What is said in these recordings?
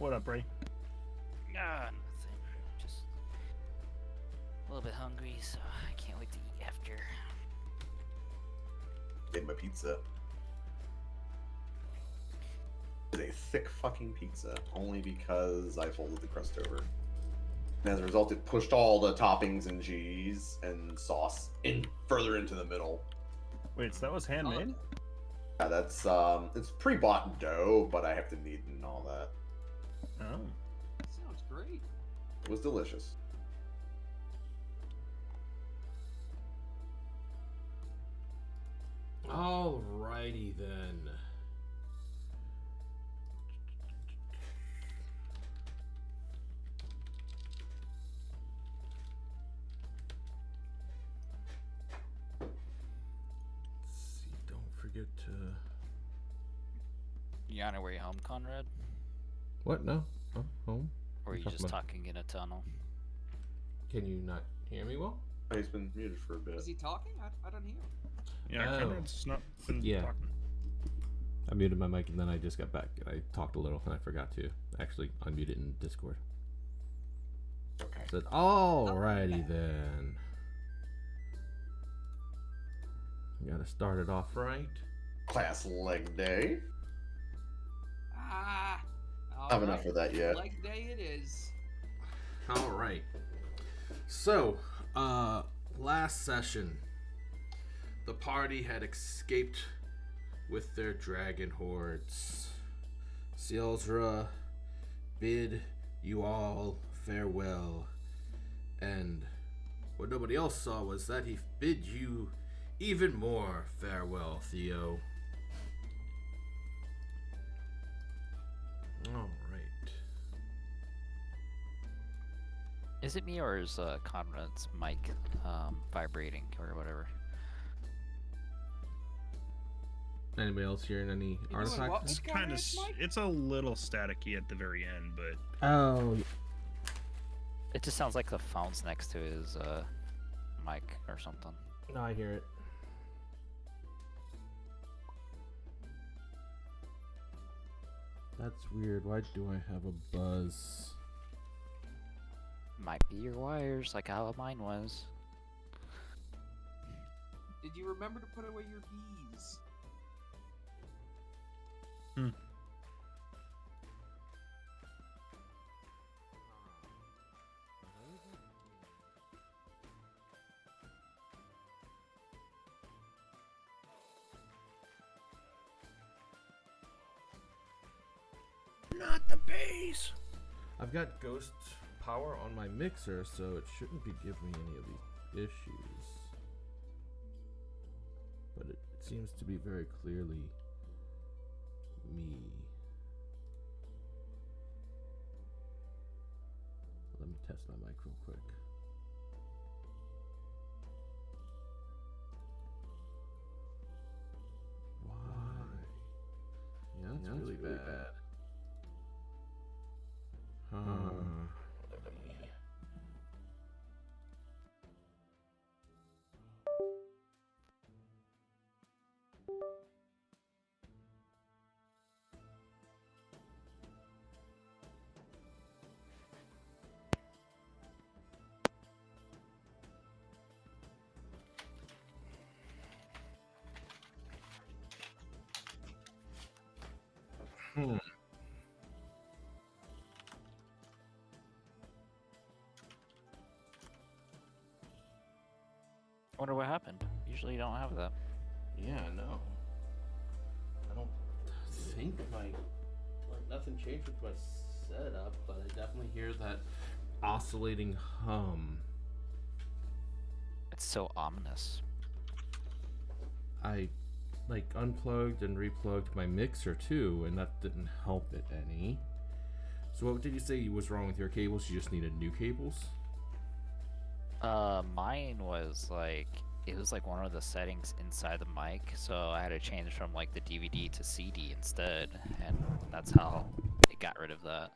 What up, Ray? Nothing. Just a little bit hungry, so I can't wait to eat after. Made my pizza. It's a thick fucking pizza, only because I folded the crust over. And as a result, it pushed all the toppings and cheese and sauce in further into the middle. Wait, so that was handmade? Yeah, that's it's pre-bought dough, but I have to knead and all that. Oh. Sounds great. It was delicious. Alrighty then. Let's see, don't forget to. You on your way home, Conrad? What? No? Oh, home? Or are you Talking just about- talking in a tunnel? Can you not hear me well? Oh, he's been muted for a bit. Is he talking? I don't hear him. Yeah, Oh. Conrad's not been Yeah. talking. I muted my mic and then I just got back and I talked a little and I forgot to actually unmute it in Discord. Okay. Said, alrighty then. Gotta start it off right. Class leg day. Ah. Have enough of that yet. Leg day it is. Alright. So, last session, the party had escaped with their dragon hordes. Sealsra bid you all farewell, and what nobody else saw was that he bid you even more farewell, Theo. Alright. Is it me or is Conrad's mic vibrating or whatever? Anybody else hearing any doing artifacts? what? It's What's kind of, Conrad's mic? it's a little staticky at the very end, but Oh, It just sounds like the phone's next to his mic or something. no, I hear it. That's weird. Why do I have a buzz? Might be your wires, like how mine was. Did you remember to put away your bees? not the base. I've got ghost power on my mixer, so it shouldn't be giving me any of these issues. But it seems to be very clearly me. Let me test my mic real quick. Why? Yeah, that's really bad. Wonder what happened. Usually you don't have that. Yeah, I know. I don't think nothing changed with my setup, but I definitely hear that oscillating hum. It's so ominous. I unplugged and replugged my mixer too, and that didn't help it any. So what did you say was wrong with your cables? You just needed new cables? Mine was like, it was like one of the settings inside the mic, so I had to change from like the DVD to CD instead, and that's how it got rid of that.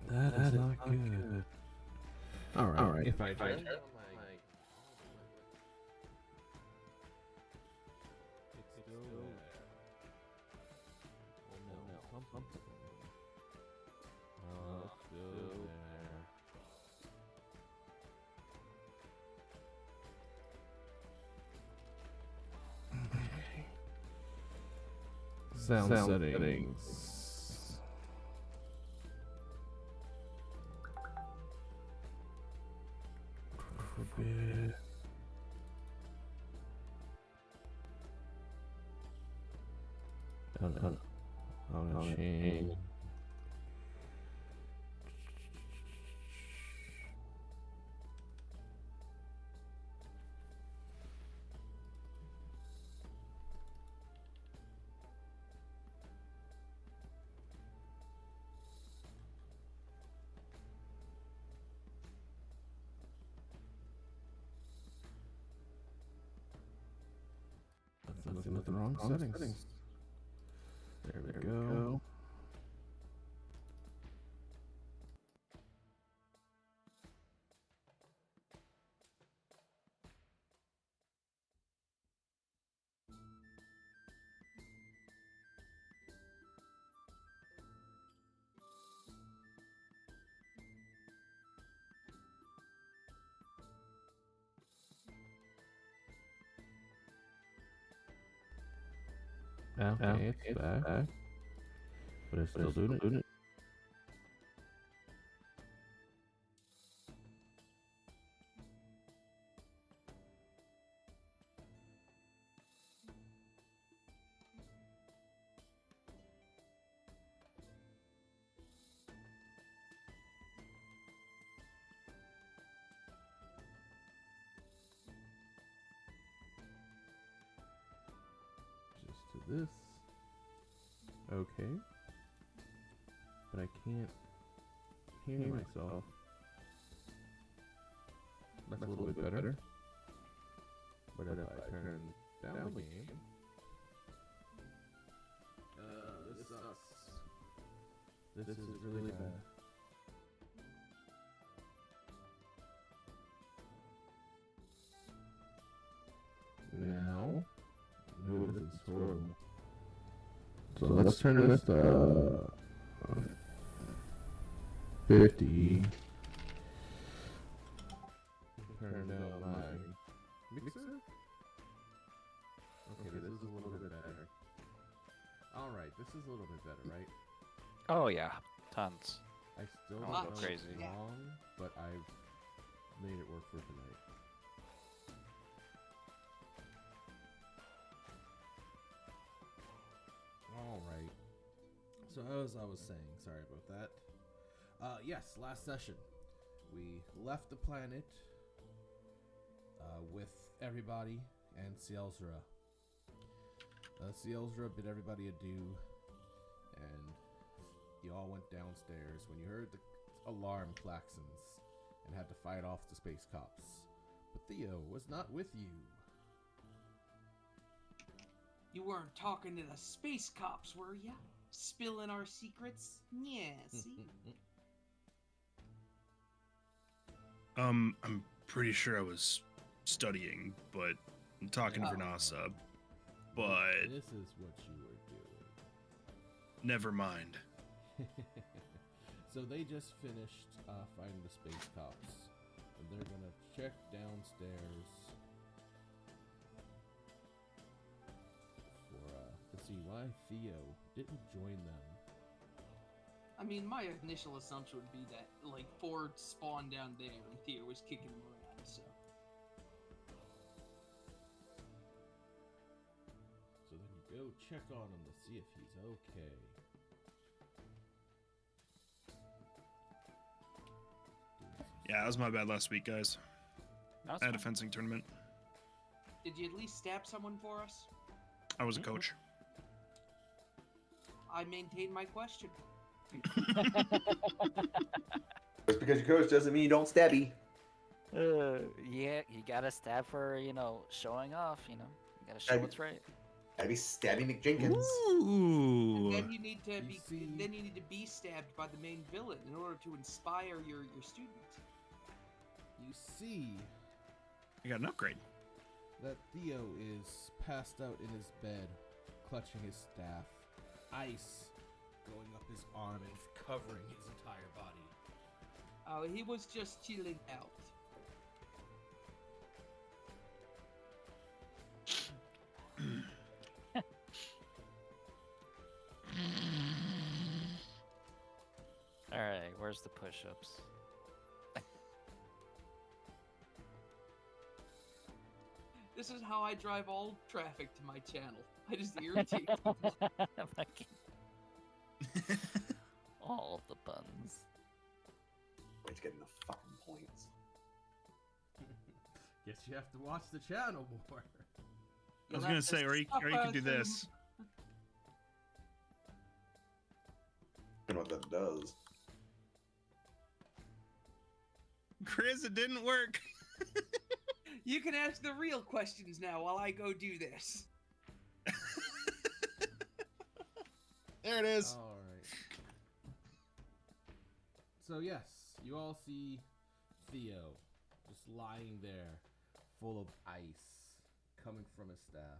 That is not good. All right. If I turn down something. Oh, it's still there. Sound settings. Forbid. On a chain. Looking at the wrong settings. There we go. Okay, it's back. But it's still doing it. Just to this. Okay. But I can't hear myself. That's a little bit better. But if I turn down the game. This sucks. This is really bad. Now, no, this is horrible. So let's turn this to 50. Turn down my mixer. Okay, this is a little bit better. Alright, this is a little bit better, right? Oh yeah, tons. I still Oh, don't know crazy. what's wrong, but I've made it work for tonight. Alright. So as I was saying, sorry about that. Yes, last session. We left the planet with everybody and Cielzra. Cielzra bid everybody adieu, and you all went downstairs when you heard the alarm klaxons and had to fight off the space cops. But Theo was not with you. You weren't talking to the space cops, were ya? Spilling our secrets? Yeah, see? I'm pretty sure I was studying, but I'm talking for Oh. NASA. But This is what you were doing. never mind. So they just finished finding the space cops, and they're gonna check downstairs for to see why Theo didn't join them. I mean, my initial assumption would be that, like, Ford spawned down there and Theo was kicking him around, so. So then you go check on him to see if he's okay. Yeah, that was my bad last week, guys. That's I had a fine. fencing tournament. Did you at least stab someone for us? I was a coach. I maintain my question. Just because your coach doesn't mean you don't stabby. Yeah, you gotta stab for, showing off, You gotta show Hey. what's right. That'd be Stabby McJenkins. Ooh. Then you need to You see- then you need to be stabbed by the main villain in order to inspire your students. You see I got an upgrade. that Theo is passed out in his bed, clutching his staff. Ice going up his arm and covering his entire body. Oh, he was just chilling out. Alright, where's the push-ups? This is how I drive all traffic to my channel. I just irritate people. Fucking all of the buns. Wait to get enough fucking points. Guess you have to watch the channel more. I was gonna say, or you could do this. I don't know what that does. Chris, it didn't work. You can ask the real questions now while I go do this. There it is. All right. So yes, you all see Theo just lying there, full of ice coming from his staff.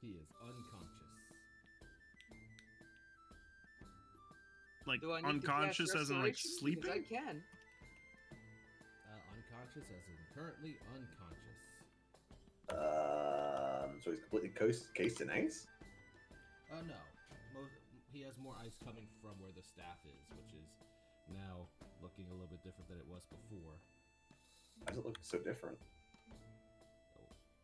He is unconscious. Like Do I need to unconscious cast as in like restoration? sleeping? Because I can. Unconscious as in currently unconscious. So he's completely cased in ice? No. He has more ice coming from where the staff is, which is now looking a little bit different than it was before. Why does it look so different?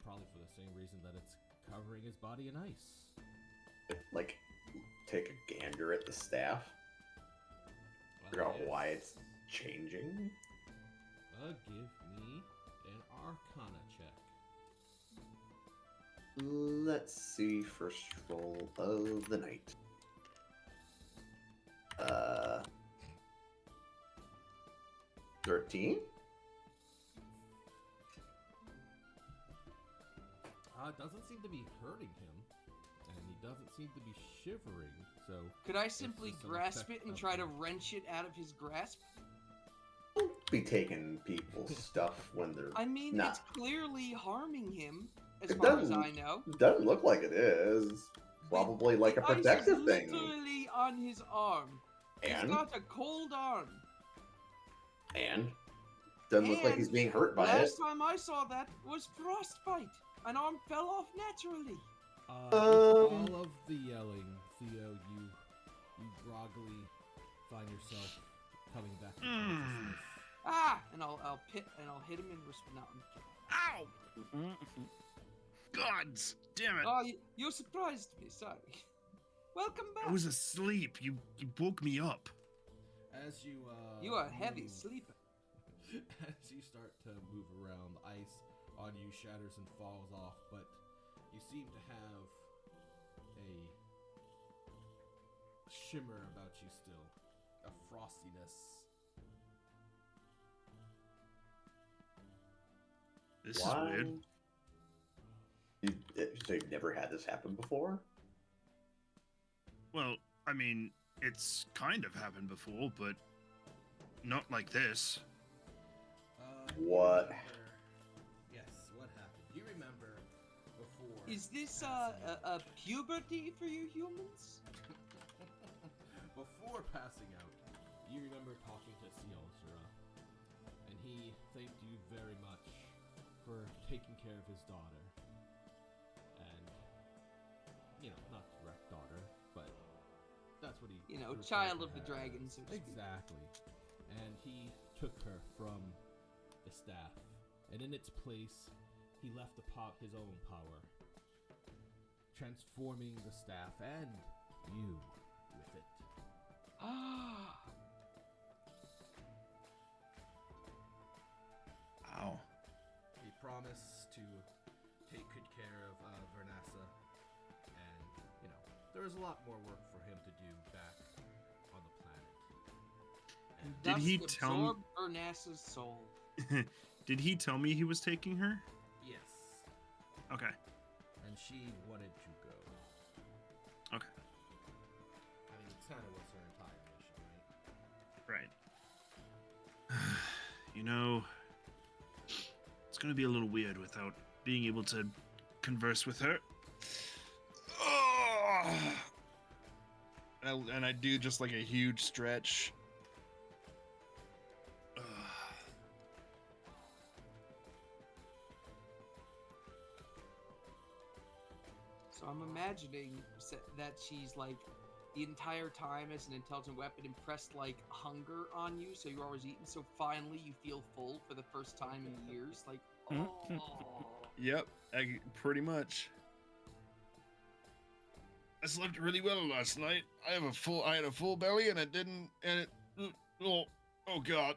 Probably for the same reason that it's covering his body in ice. Like, take a gander at the staff? Figure out yes. why it's changing? Give me an Arcana check. Let's see, first roll of the night. 13? It doesn't seem to be hurting him, and he doesn't seem to be shivering, so... Could I simply just an grasp effect it and of try to the- wrench it out of his grasp? Don't be taking people's stuff when they're... I mean, Nah. it's clearly harming him, as It far as doesn't- I know. Doesn't look like it is. Probably like a The ice is protective thing. literally on his arm. He's And? got a cold arm. And? Doesn't look like he's And being hurt by it. Last time I saw that was frostbite. An arm fell off naturally. With all of the yelling, Theo, you groggily find yourself coming back to consciousness. Ah! And I'll hit him in response. No, I'm kidding. Ow! Gods, damn it! Oh, you surprised me. Sorry. Welcome back. I was asleep. You woke me up. As you, You are a heavy move- sleeper. As you start to move around, the ice on you shatters and falls off, but you seem to have a shimmer about you still, a frostiness. This is weird. So you've never had this happen before? Well, I mean, it's kind of happened before, but not like this. You What? remember- Yes, what happened? You remember before... Is this passing out. a puberty for you humans? Before passing out, you remember talking to Siosura, and he thanked you very much for taking care of his daughter. And, not direct daughter, but that's what he... referred Child to of the her dragon, as. so to speak. Exactly. And he took her from the staff, and in its place, he left his own power, transforming the staff and you with it. Ah. Ow. He promised to take good care of Vernassa, and there was a lot more work for him to do back on the planet. And Did Thus he tell me- absorb Vernassa's soul. Did he tell me he was taking her? yes, Okay. and she wanted to go. Okay. I mean, it kind of was her entire mission, right? Right. It's gonna be a little weird without being able to converse with her. Oh! And I do just like a huge stretch. Ugh. So I'm imagining that she's like the entire time as an intelligent weapon impressed like hunger on you, so you're always eating. So finally you feel full for the first time in years. Like, oh. Yep, pretty much. I slept really well last night. I had a full belly, and it didn't. And it. Oh God.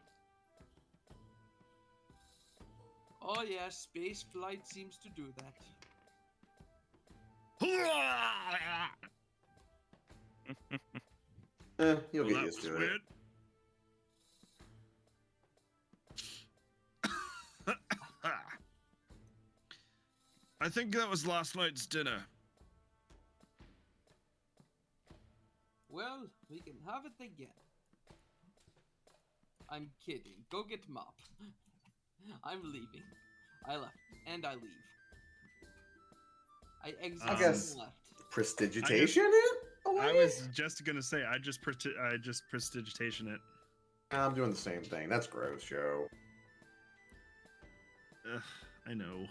Oh yeah, space flight seems to do that. You'll Well, get that used was to it. weird. I think that was last night's dinner. Well, we can have it again. I'm kidding. Go get Mop. I'm leaving. I left, and I leave. I exit I guess- and left. Prestidigitation it? I Away? was just gonna say I just prestidigitation it. I'm doing the same thing. That's gross, Joe. Ugh, I know.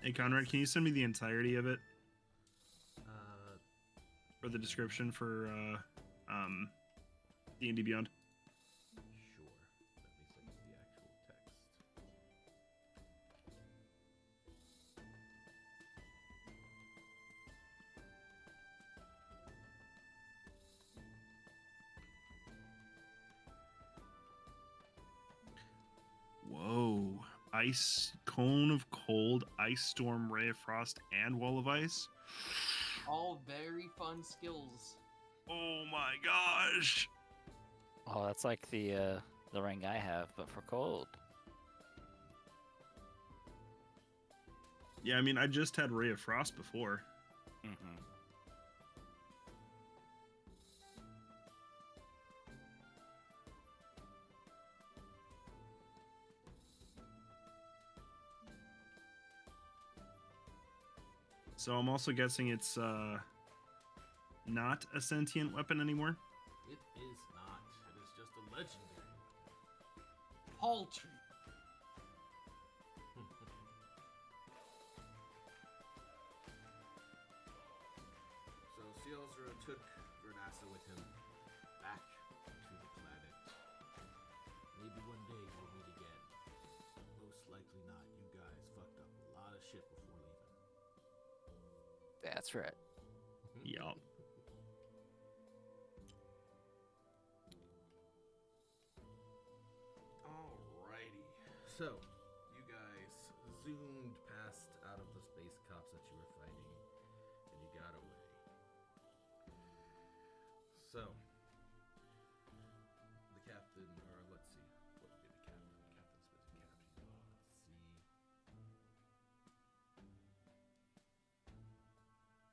Hey Conrad, can you send me the entirety of it or the description for D&D Beyond? Sure. Let me send you the actual text. Whoa. Ice cone of cold, ice storm, ray of frost, and wall of ice. All very fun skills. Oh my gosh. Oh, that's like the ring I have, but for cold. Yeah, I mean I just had ray of frost before. Mm-hmm. So I'm also guessing it's not a sentient weapon anymore. It is not. It is just a legendary. Paltry. So Cielzra took Vernassa with him back to the planet. Maybe one day we'll meet again. Most likely not. You guys fucked up a lot of shit before leaving. That's right. Yup. Alrighty. So, you guys zoomed past out of the space cops that you were fighting, and you got away. So, the captain, or let's see, what would be the captain? The captain's busy captain. Let's see.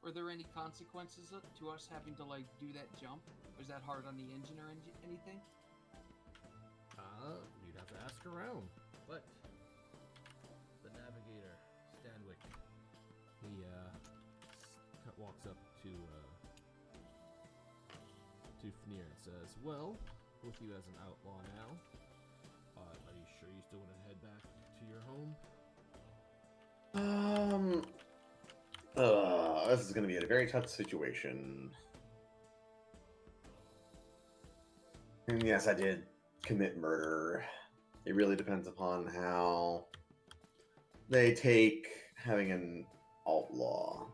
Were there any consequences to us having to like do that jump? Was that hard on the engine or anything? You'd have to ask around. But the navigator, Stanwick, he walks up to Fnir and says, "Well, with you as an outlaw now, are you sure you still want to head back to your home?" This is going to be a very tough situation. And yes, I did commit murder. It really depends upon how they take having an outlaw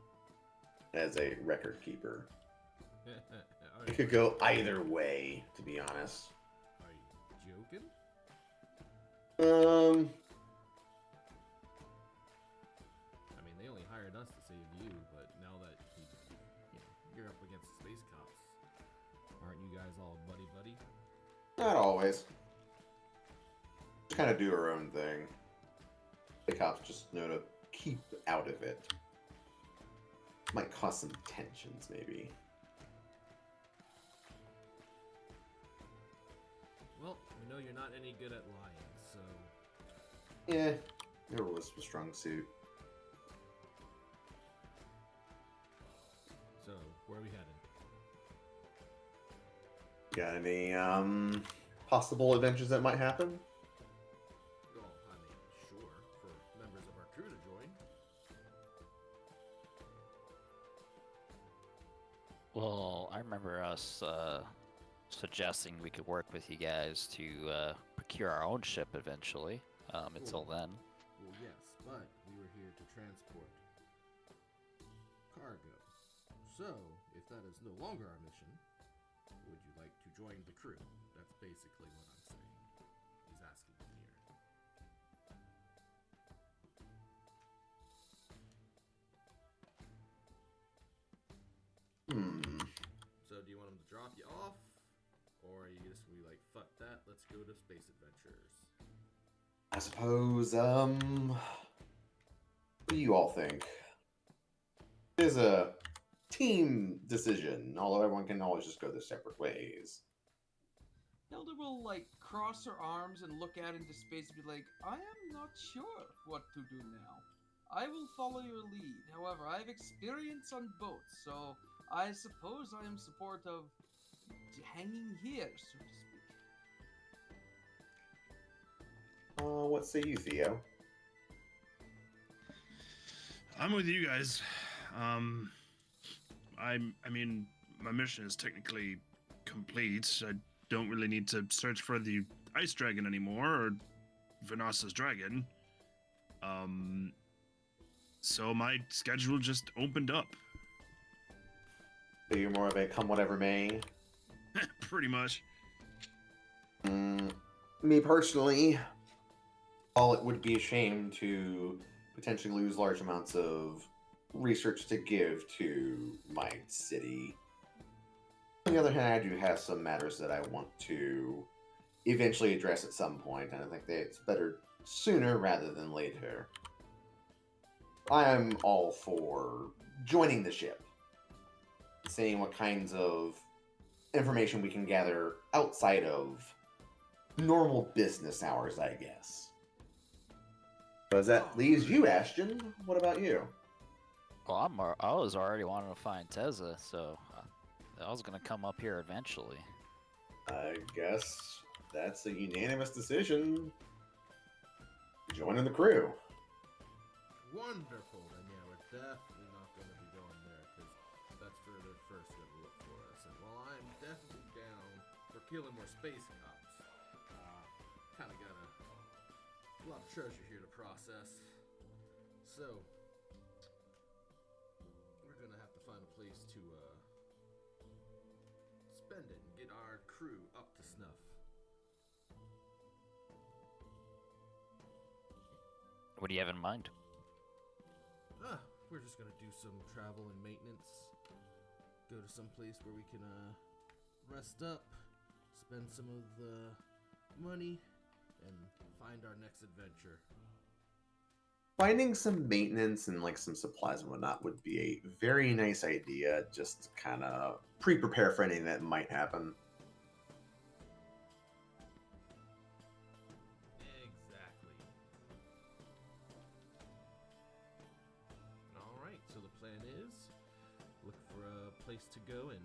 as a record keeper. It could go either way, to be honest. Are you joking? I mean, they only hired us to save you, but now that you're up against the space cops, aren't you guys all buddy-buddy? Not always. Just kind of do our own thing. The cops just know to keep out of it. Might cause some tensions, maybe. Well, we know you're not any good at lying, so Yeah, never was a strong suit. So, where are we headed? Got any possible adventures that might happen? Well, I mean, sure, for members of our crew to join. Well, I remember us suggesting we could work with you guys to procure our own ship eventually. Until then. Well, yes, but we were here to transport cargo. So, if that is no longer our mission, would you like to join the crew? That's basically what I'm saying. He's asking here. So, do you want him to drop you off? Or are you just gonna be like, fuck that, let's go to Space Adventures? I suppose, what do you all think? It is a team decision, although everyone can always just go their separate ways. Hilda will like cross her arms and look out into space and be like, I am not sure what to do now. I will follow your lead. However, I have experience on boats, so I suppose I am support of hanging here, so to speak. What say you, Theo? I'm with you guys. I mean, my mission is technically complete. I don't really need to search for the ice dragon anymore, or Vanasa's dragon. So my schedule just opened up. So you're more of a come whatever may? Pretty much. Me personally, while it would be a shame to potentially lose large amounts of research to give to my city, on the other hand, I do have some matters that I want to eventually address at some point, and I think that it's better sooner rather than later. I am all for joining the ship, seeing what kinds of information we can gather outside of normal business hours, I guess. But that leaves you, Ashton. What about you? Well, I was already wanting to find Tezza, so I was gonna come up here eventually. I guess that's a unanimous decision. Joining the crew. Wonderful. Then yeah, we're definitely not going to be going there because that's where they're first going to look for us. And while I'm definitely down for killing more space cops, kind of got a lot of treasure here to process. So we're going to have to find a place to spend it and get our crew up to snuff. What do you have in mind? We're just gonna do some travel and maintenance. Go to some place where we can rest up, spend some of the money, and find our next adventure. Finding some maintenance and like some supplies and whatnot would be a very nice idea. Just to kind of pre-prepare for anything that might happen. Exactly. Alright, so the plan is look for a place to go and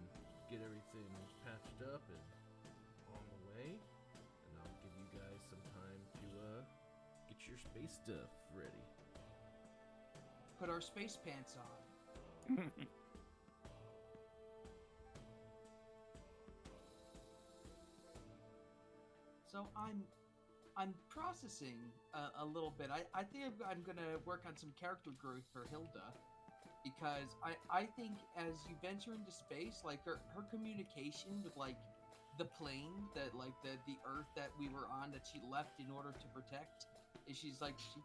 get everything patched up and on the way. And I'll give you guys some time to get your space stuff ready. Put our space pants on. So I'm processing a little bit. I think I'm gonna work on some character growth for Hilda, because I think as you venture into space, like her communication with like the plane that like the Earth that we were on that she left in order to protect, is she's like she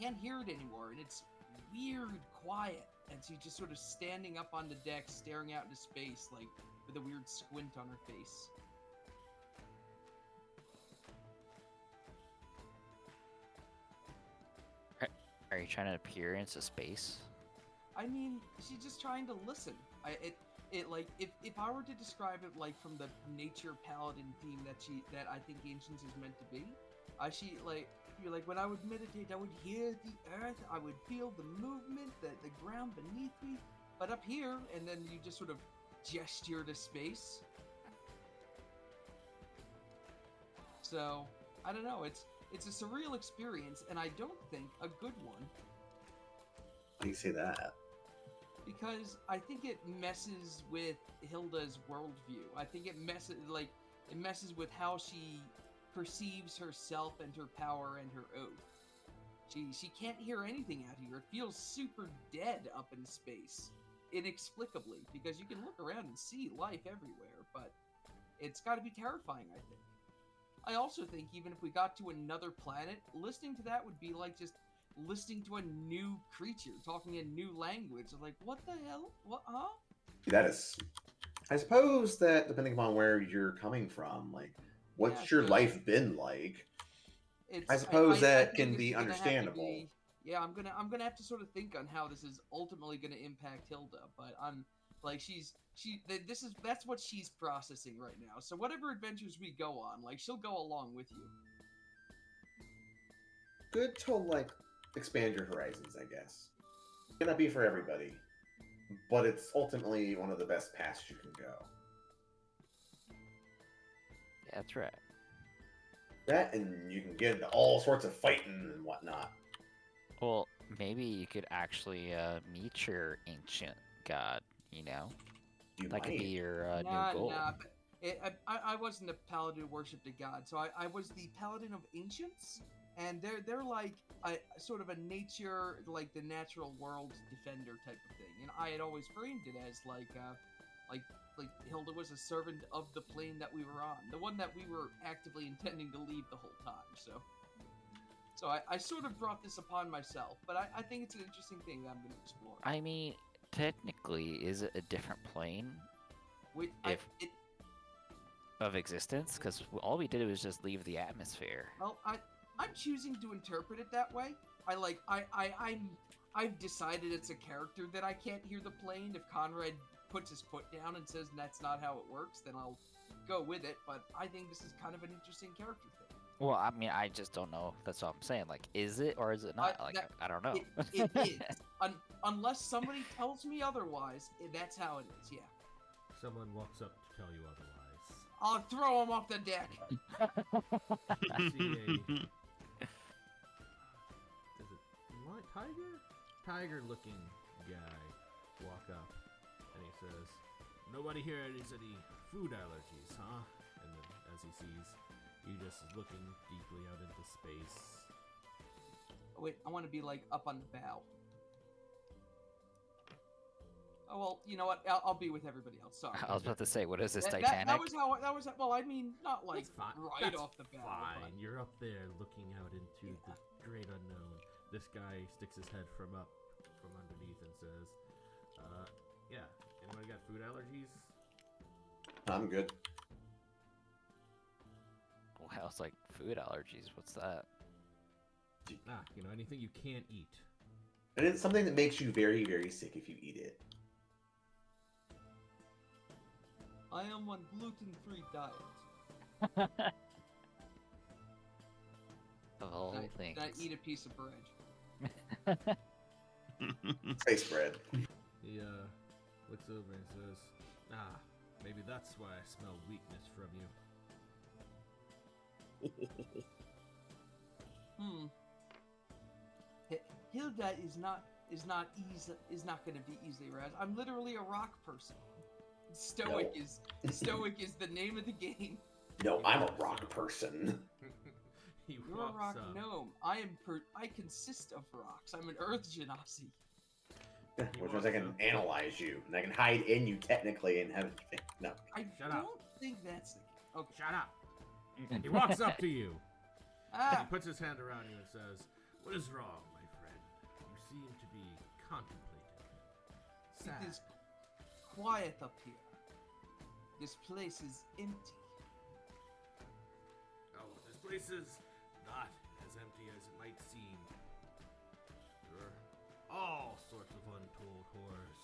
can't hear it anymore, and it's weird quiet, and she's just sort of standing up on the deck staring out into space like with a weird squint on her face. Are you trying to appear into space? I mean, she's just trying to listen. It like if I were to describe it like from the nature paladin theme that I think Ancients is meant to be, she like you're like, when I would meditate, I would hear the earth, I would feel the movement, the ground beneath me. But up here, and then you just sort of gesture to space. So, I don't know, it's a surreal experience, and I don't think a good one. Why do you say that? Because I think it messes with Hilda's worldview. I think it messes with how she perceives herself and her power and her oath. She can't hear anything out here. It feels super dead up in space, inexplicably, because you can look around and see life everywhere, but it's got to be terrifying, I think. I also think even if we got to another planet, listening to that would be like just listening to a new creature talking a new language. Like, what the hell? What? Huh? That is. I suppose that depending upon where you're coming from, like, what's Yeah, your so life been like? It's, I suppose that think can this be is gonna have to understandable. be- yeah, I'm gonna have to sort of think on how this is ultimately gonna impact Hilda. But I'm like, that's what she's processing right now. So whatever adventures we go on, like, she'll go along with you. Good to, like, expand your horizons, I guess. It may not be for everybody, but it's ultimately one of the best paths you can go. Yeah, that's right. That, and you can get into all sorts of fighting and whatnot. Well, maybe you could actually meet your ancient god, you know? You That could be might. your Nah, new goal. nah. But I wasn't a paladin who worshipped a god, so I was the paladin of ancients, and they're like a sort of a nature, like the natural world defender type of thing. And I had always framed it as like Hilda was a servant of the plane that we were on, the one that we were actively intending to leave the whole time. So I sort of brought this upon myself, but I think it's an interesting thing that I'm going to explore. I mean, technically, is it a different plane of existence? Because all we did was just leave the atmosphere. Well, I'm choosing to interpret it that way. I've decided it's a character that I can't hear the plane. If Conrad puts his foot down and says that's not how it works, then I'll go with it. But I think this is kind of an interesting character thing. Well, I mean, I just don't know. That's all I'm saying. Like, is it or is it not? I don't know. It is. Unless somebody tells me otherwise, that's how it is, yeah. Someone walks up to tell you otherwise. I'll throw him off the deck. You see is it tiger-looking guy walk up, and he says, "Nobody here has any food allergies, huh?" And then, as he sees you just looking deeply out into space. Oh, wait, I want to be like up on the bow. Oh well, you know what? I'll be with everybody else. Sorry. I was about to say, what is this, That Titanic? was how. That was. Well, I mean, not like That's fine. right That's off the bat. Fine. You're up there looking out into the great unknown. This guy sticks his head from underneath and says, yeah, anybody got food allergies?" I'm good. Wow, it's like food allergies. What's that? Anything you can't eat. And it's something that makes you very, very sick if you eat it. I am on gluten-free diet. Of all Can things. I eat a piece of bread? Space bread. He looks over and says, maybe that's why I smell weakness from you. Hilda is not going to be easily aroused. I'm literally a rock person. Stoic is the name of the game. No, I'm a rock person. He You're a walks rock up. gnome. I consist of rocks. I'm an earth genasi. Which means I can analyze you, and I can hide in you technically and have. No. I Shut don't up. think that's the case. Okay. Shut up! He walks up to you. Ah, He puts his hand around you and says, "What is wrong, my friend? You seem to be contemplative. Sad." it is quiet up here. This place is empty. Oh, this place is not as empty as it might seem. There are all sorts of untold horrors.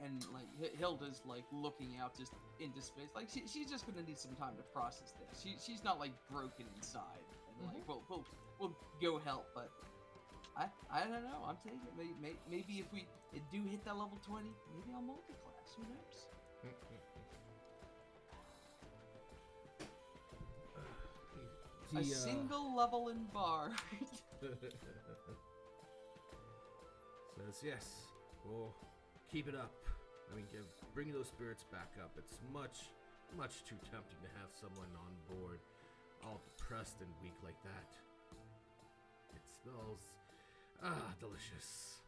and like Hilda's like looking out just into space. Like she's just gonna need some time to process this. She's not like broken inside, and like we'll go help. But I don't know. I'm taking maybe if we do hit that level 20, maybe I'll multi-class. Who knows? A single level in bar. Says yes. Well, keep it up. I mean, bring those spirits back up. It's much too tempting to have someone on board all depressed and weak like that. It smells delicious.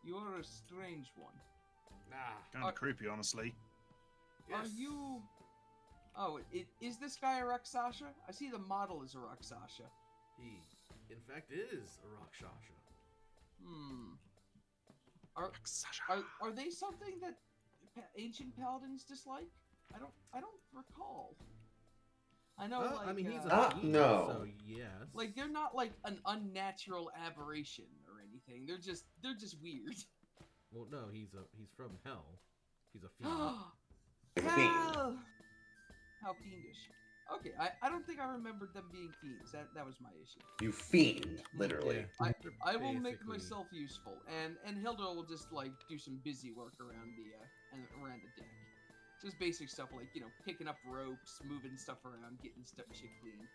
You're a strange one. Kind of creepy, honestly. Are you? Oh, is this guy a Rakshasha? I see the model is a Rakshasha. He, in fact, is a Rakshasha. Are they something that ancient paladins dislike? I don't recall. I know. Well, like, I mean, he's a fiend, no. so yes. Like they're not like an unnatural aberration or anything. They're just weird. Well, no, he's from hell. He's a fiend. Hell! How fiendish. Okay, I don't think I remembered them being fiends. That was my issue. You fiend, literally. Yeah. I will make Basically. myself useful, and Hilda will just like do some busy work around the deck. Just basic stuff like picking up ropes, moving stuff around, getting stuff clean.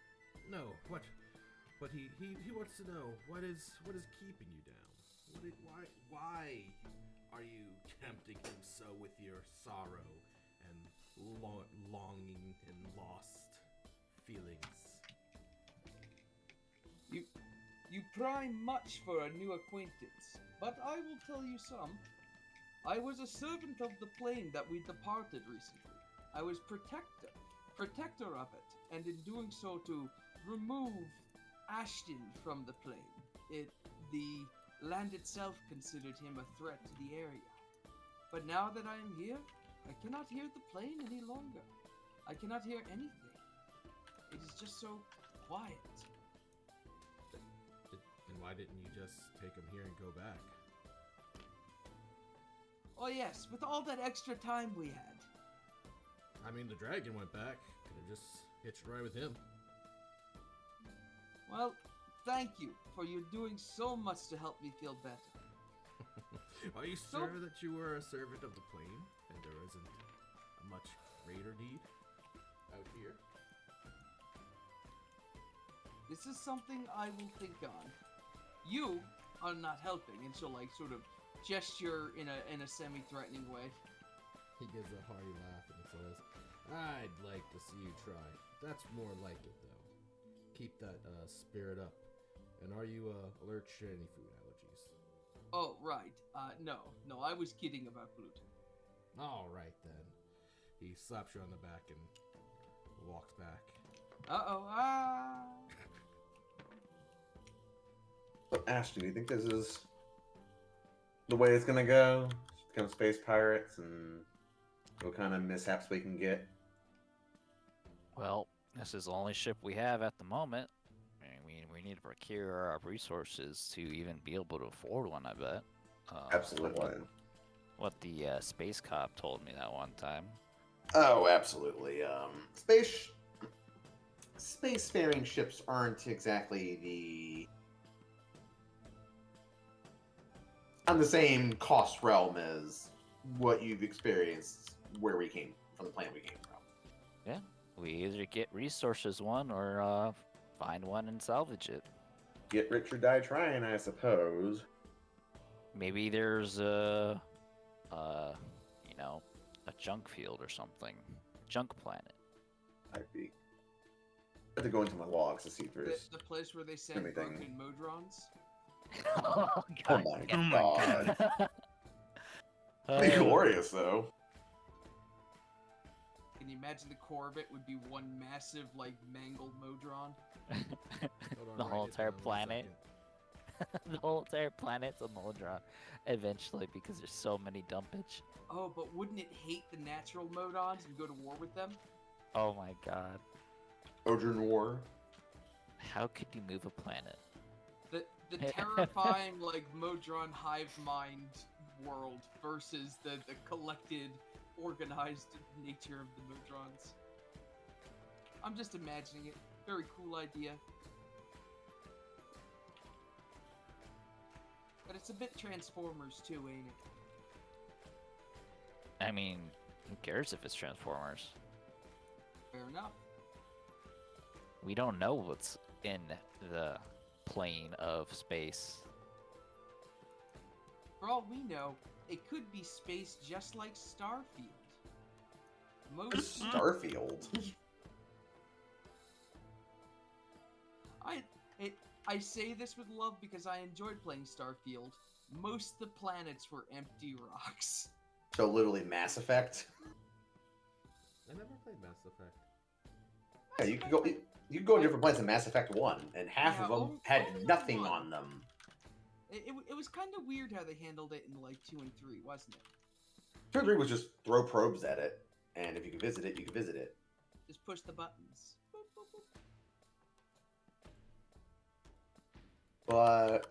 No, what? But he wants to know what is keeping you down. Why are you tempting him so with your sorrow and longing and lost feelings? You pry much for a new acquaintance, but I will tell you some. I was a servant of the plane that we departed recently. I was protector of it, and in doing so to remove Ashton from the plane. The land itself considered him a threat to the area. But now that I am here, I cannot hear the plane any longer. I cannot hear anything. It is just so quiet. And why didn't you just take him here and go back? Oh yes, with all that extra time we had. I mean, the dragon went back. Could have just hitched a ride with him. Well, thank you for you doing so much to help me feel better. Are you sure that you were a servant of the plane and there isn't a much greater deed out here? This is something I will think on. You are not helping, and she'll like sort of gesture in a semi-threatening way. He gives a hearty laugh and says, "I'd like to see you try. That's more like it, though. Keep that spirit up. And are you allergic to any food allergies?" Oh, right. No, I was kidding about gluten. All right, then. He slaps you on the back and walks back. But Ashton, do you think this is the way it's gonna go? Become space pirates and what kind of mishaps we can get? Well, this is the only ship we have at the moment. I mean, we need to procure our resources to even be able to afford one, I bet. Absolutely. What the space cop told me that one time. Oh, absolutely. Spacefaring ships aren't exactly on the same cost realm as what you've experienced where we came from, the planet we came from. Yeah, we either get resources one or find one and salvage it. Get rich or die trying, I suppose. Maybe there's a junk field or something, junk planet. I'd be. I have to go into my logs to see if there's. The place where they send anything. broken Modrons? Oh Oh my Oh my god. God. Be glorious though. Can you imagine the core of it would be one massive, like, mangled Modron? Hold on, The write whole it entire down 1 planet. second. The whole entire planet's a Moldron eventually because there's so many dumpage. Oh, but wouldn't it hate the natural Modrons and go to war with them? Oh my god. Odrin War. How could you move a planet? The terrifying, like, Modron hive mind world versus the collected, organized nature of the Modrons. I'm just imagining it. Very cool idea. But it's a bit Transformers too, ain't it? I mean, who cares if it's Transformers? Fair enough. We don't know what's in the plane of space. For all we know, it could be space just like Starfield. Most Starfield. I say this with love because I enjoyed playing Starfield. Most of the planets were empty rocks. So literally Mass Effect. I never played Mass Effect. Yeah, you could go. You could go to different planets in Mass Effect 1, and half Yeah, of them only had nothing one. on them. It was kind of weird how they handled it in like 2 and 3, wasn't it? 2 and 3 was just throw probes at it, and if you can visit it, you can visit it. Just push the buttons. Boop, boop, boop. But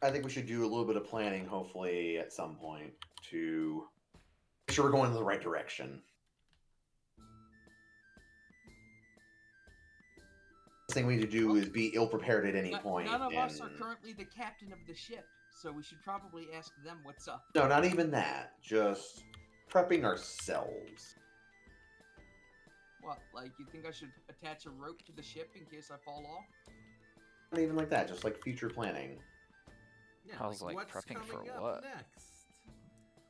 I think we should do a little bit of planning, hopefully, at some point to make sure we're going in the right direction. The thing we need to do is be ill prepared at any point. None of us are and- currently the captain of the ship, so we should probably ask them what's up. No, not even that. Just prepping ourselves. What, like, you think I should attach a rope to the ship in case I fall off? Not even like that. Just like future planning. Yeah, I was like, what's prepping for coming up what? next?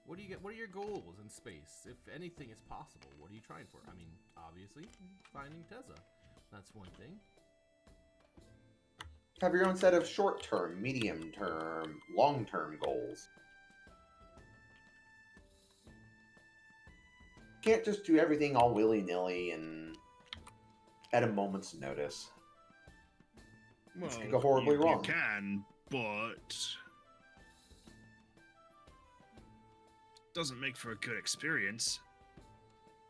What do you get? What are your goals in space? If anything is possible, what are you trying for? I mean, obviously, finding Tezza. That's one thing. Have your own set of short-term, medium-term, long-term goals. Can't just do everything all willy-nilly and at a moment's notice. Well, could go horribly wrong. You can, but doesn't make for a good experience.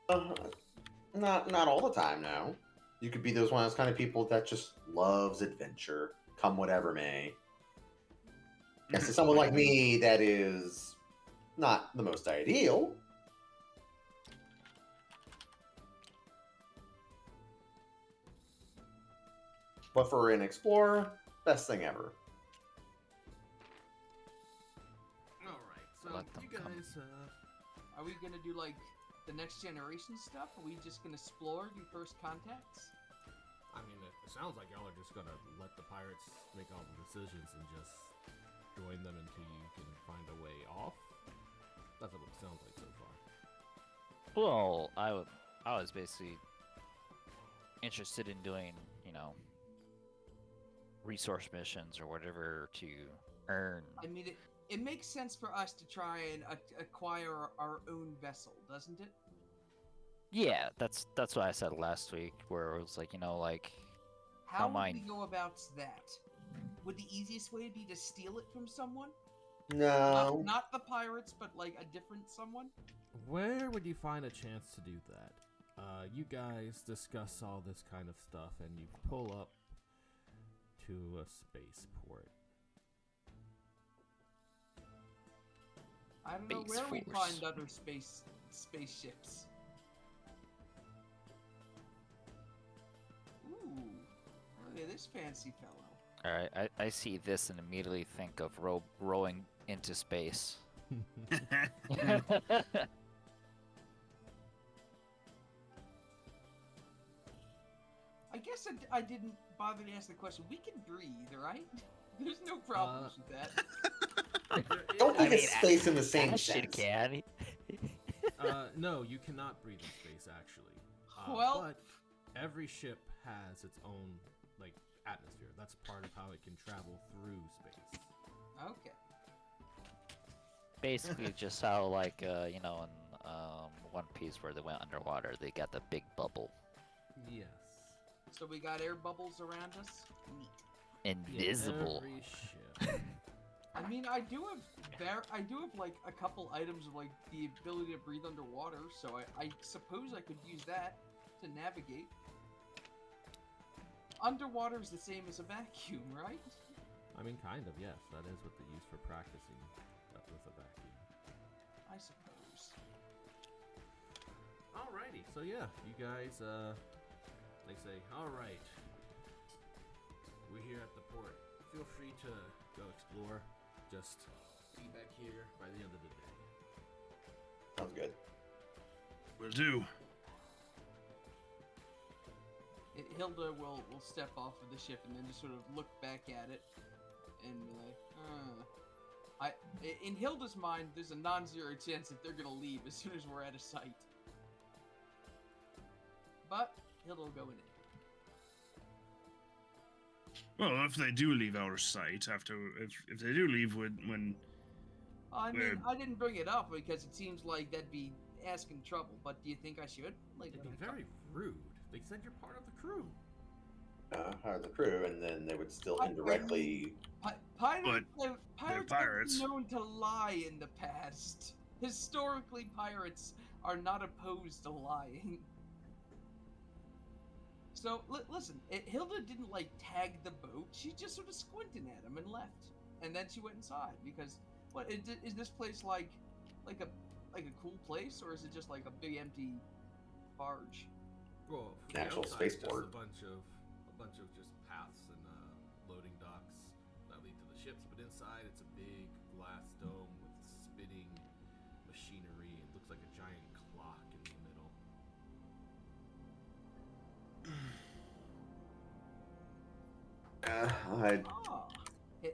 Not all the time now. You could be those one of those kind of people that just loves adventure, come whatever may. Yes, to someone like me, that is not the most ideal. But for an explorer, best thing ever. All right, so Let them you come. guys. Are we gonna do, like, the next generation stuff? Are we just gonna explore, do first contacts? I mean, it sounds like y'all are just gonna let the pirates make all the decisions and just join them until you can find a way off. That's what it sounds like so far. Well, I was basically interested in doing, resource missions or whatever to earn. I mean, it makes sense for us to try and acquire our own vessel, doesn't it? Yeah, that's what I said last week, where it was like, How would mine. we go about that? Would the easiest way be to steal it from someone? No. Not the pirates, but like a different someone? Where would you find a chance to do that? You guys discuss all this kind of stuff, and you pull up to a spaceport. I don't know Space where we Force. find other spaceships. Ooh, look at this fancy fellow. All right, I see this and immediately think of rowing into space. I guess I didn't bother to ask the question. We can breathe, right? There's no problems with that. Don't think I it's mean, space in the same That shit sense. can. No, you cannot breathe in space, actually. Well- but every ship has its own atmosphere. That's part of how it can travel through space. Okay. Basically, just how in One Piece where they went underwater, they got the big bubble. Yes. So we got air bubbles around us. Neat. Yeah, Invisible. every ship. I mean, I do have like a couple items of like the ability to breathe underwater, so I suppose I could use that to navigate. Underwater is the same as a vacuum, right? I mean, kind of, yes. That is what they use for practicing with a vacuum. I suppose. Alrighty, so yeah, you guys, they say, alright, we're here at the port. Feel free to go explore. Just be back here by the end of the day. Sounds good. Will do. Hilda will step off of the ship and then just sort of look back at it and be like, in Hilda's mind, there's a non-zero chance that they're gonna leave as soon as we're out of sight. But Hilda will go in it. Well, if they do leave our sight after, if they do leave when I mean, We're- I didn't bring it up because it seems like that'd be asking trouble. But do you think I should? Like, It'd be very rude. They said you're part of the crew. Hire the crew, and then they would still I- indirectly. Pirates they're have pirates. been known to lie in the past. Historically, pirates are not opposed to lying. So, listen, Hilda didn't, like, tag the boat. She just sort of squinted at him and left. And then she went inside, because, what, is this place, like a cool place, or is it just, like, a big empty barge? Well, from Actual the outside, it's spaceport. just a bunch of just paths and loading docks that lead to the ships. But inside, it's a big glass dome with spinning machinery. It looks like a giant clock in the middle. I'd Ah.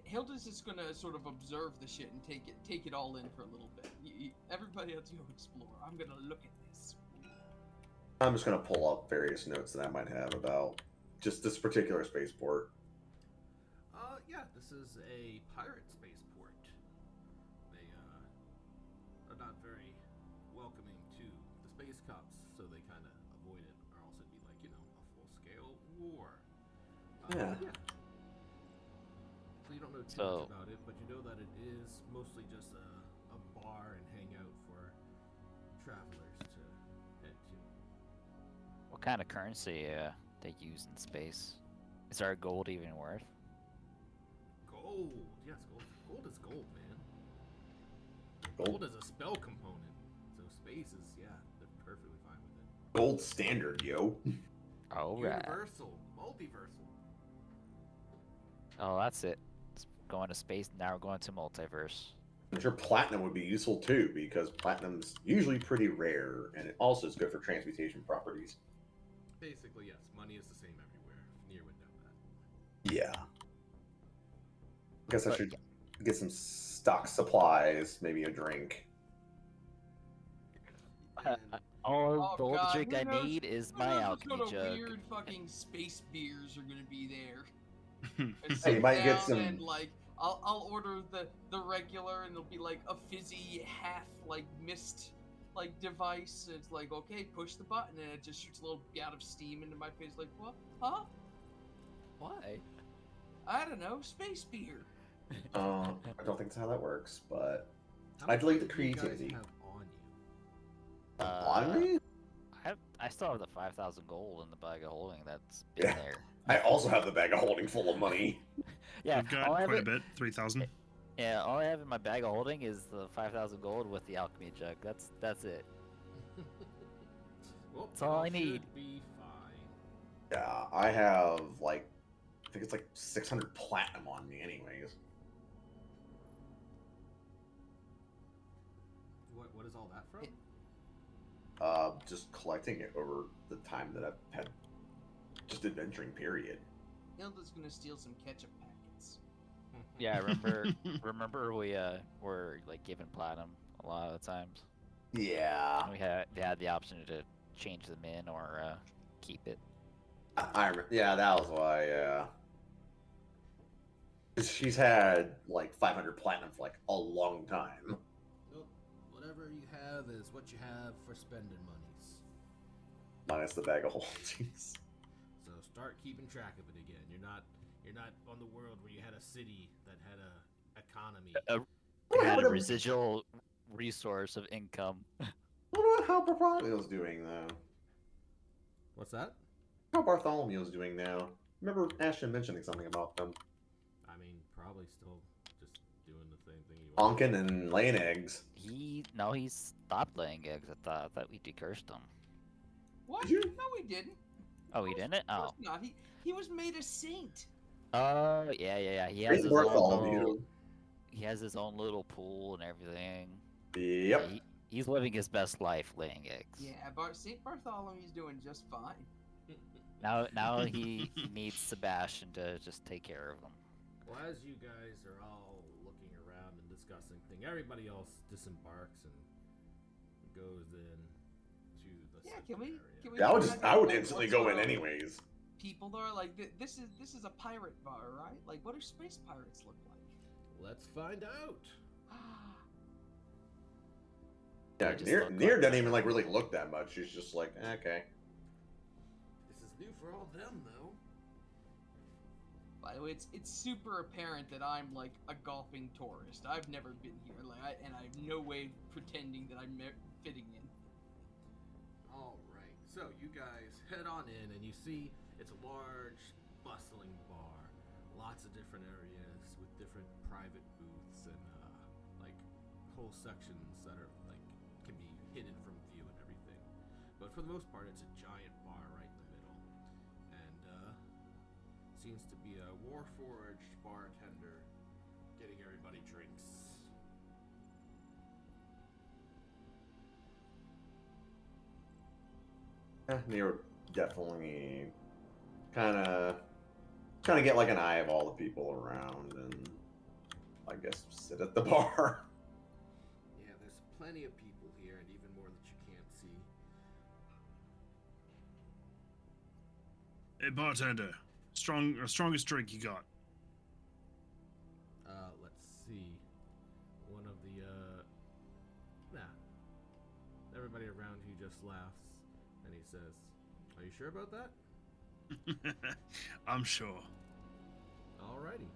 Hilda's just gonna sort of observe the shit and take it all in for a little bit. Everybody else go explore. I'm gonna look at this. I'm just gonna pull up various notes that I might have about just this particular spaceport. Yeah, this is a pirate spaceport. They are not very welcoming to the space cops, so they kind of avoid it, or else it'd be like, you know, a full-scale war. Yeah. So you don't know too So- much about it, but you know that it is mostly just a bar and hangout for travelers to head to. What kind of currency they use in space? Is our gold even worth? Gold! Yes, gold. Gold is gold, man. Gold, Gold is a spell component, so space is, yeah, they're perfectly fine with it. gold standard, yo. Oh right. Universal, multiversal. Oh, that's it. It's going to space. Now we're going to multiverse. I'm sure platinum would be useful too, because platinum's usually pretty rare, and it also is good for transmutation properties. Basically, yes, money is the same everywhere. Nier would know that. Yeah. I guess I But- should get some stock supplies, maybe a drink. Uh, And All Oh, the gold God, drink who I knows- need is Who my knows what alchemy sort of jug. weird fucking space beers are gonna be there? Hey, you Sit might get down some- And, like, I'll order the regular, and it'll be like a fizzy half like mist like device. It's like, okay, push the button, and it just shoots a little gout of steam into my face. Like, what? Huh? Why? I don't know. Space beer. I don't think that's how that works, but how I'd much like money the do you guys creativity. have on you? on me, I still have the 5,000 gold in the bag of holding that's been Yeah. there. I also have the bag of holding full of money. Yeah, I've got all I have quite a it- bit, 3,000. Yeah, all I have in my bag of holding is the 5,000 gold with the alchemy jug. That's it. Well, That's all I should need. Be fine. Yeah, I have like, I think it's like 600 platinum on me, anyways. What is all that from? Just collecting it over the time that I've had just adventuring period. Hilda's gonna steal some ketchup packets. Yeah, I remember we were like given platinum a lot of the times. Yeah, They had the option to change them in or keep it. I remember. Yeah, that was why. Yeah, 'Cause she's had like 500 platinum for like a long time. Well, whatever you have is what you have for spending monies. Minus the bag of holdings. So start keeping track of it again. You're not on the world where you had a city that had a economy. We had a residual resource of income. I wonder how Bartholomew's doing though. What's that? How Bartholomew's doing now. Remember Ashton mentioning something about them. I mean, probably still just doing the Same thing you want. Honking and laying eggs. He stopped laying eggs. I thought we decursed him. What? Did you? No, he didn't. Oh, he didn't? Of Oh. course not. He was made a saint. Oh, yeah. He has Great his own Bartholomew. little, he has his own little pool and everything. Yep. Yeah, he's living his best life laying eggs. Yeah, Saint Bartholomew's doing just fine. Now he needs Sebastian to just take care of him. Well, as you guys are all looking around and discussing things, everybody else disembarks and goes in to the Yeah, central area. can we? Yeah, I would like, instantly what go sort in of anyways. People are like, this is a pirate bar, right? Like, what do space pirates look like? Let's find out. Yeah, They just Near look doesn't even like really look that much. She's just like, okay. This is new for all them, though. By the way, it's super apparent that I'm like a gulping tourist. I've never been here, and I have no way of pretending that I'm fitting in. All right, so you guys head on in, and you see it's a large, bustling bar. Lots of different areas with different private booths and like whole sections that are like can be hidden from view and everything. But for the most part, it's a giant bar right in the middle, and seems to be a Warforged bartender getting everybody drinks. Near definitely kind of get like an eye of all the people around, and I guess sit at the bar. Yeah, there's plenty of people here, and even more that you can't see. Hey, bartender, strongest drink you got? Let's see. One of the, everybody around you just laughs, and he says, "Are you sure about that?" I'm sure. Alrighty.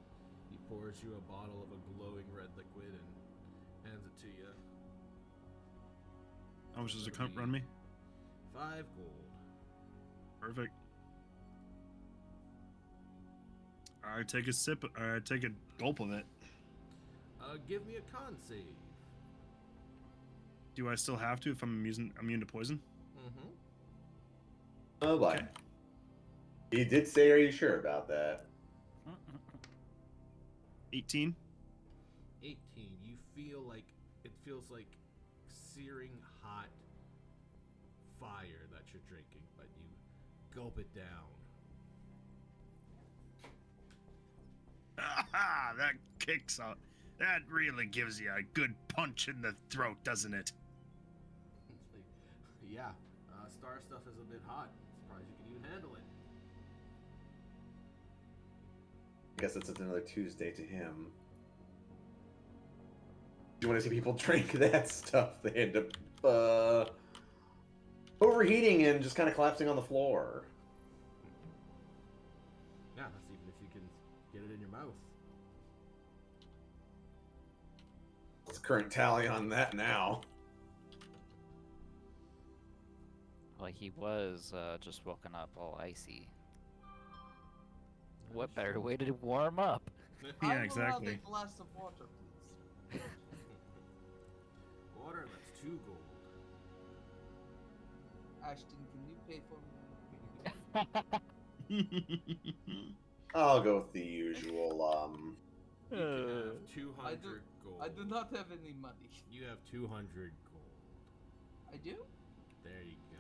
He pours you a bottle of a glowing red liquid and hands it to you. How much does it run me? 5 gold. Perfect. I take a sip. I take a gulp of it. Give me a con save. Do I still have to if I'm immune to poison? Mm-hmm. Oh boy. Okay. He did say, "Are you sure about that?" 18. 18. You feel like it feels like searing hot fire that you're drinking, but you gulp it down. Aha! That kicks out. That really gives you a good punch in the throat, doesn't it? It's like, yeah, star stuff is a bit hot. Surprised you can even handle it. I guess it's another Tuesday to him. You want to see people drink that stuff? They end up overheating and just kind of collapsing on the floor. Yeah, that's even if you can get it in your mouth. What's the current tally on that now? Well, he was just woken up all icy. What better way to warm up? Yeah, I will exactly. have a glass of water, please. Water, that's 2 gold. Ashton, can you pay for me? I'll go with the usual. You can have 200 gold. I do not have any money. You have 200 gold. I do? There you go.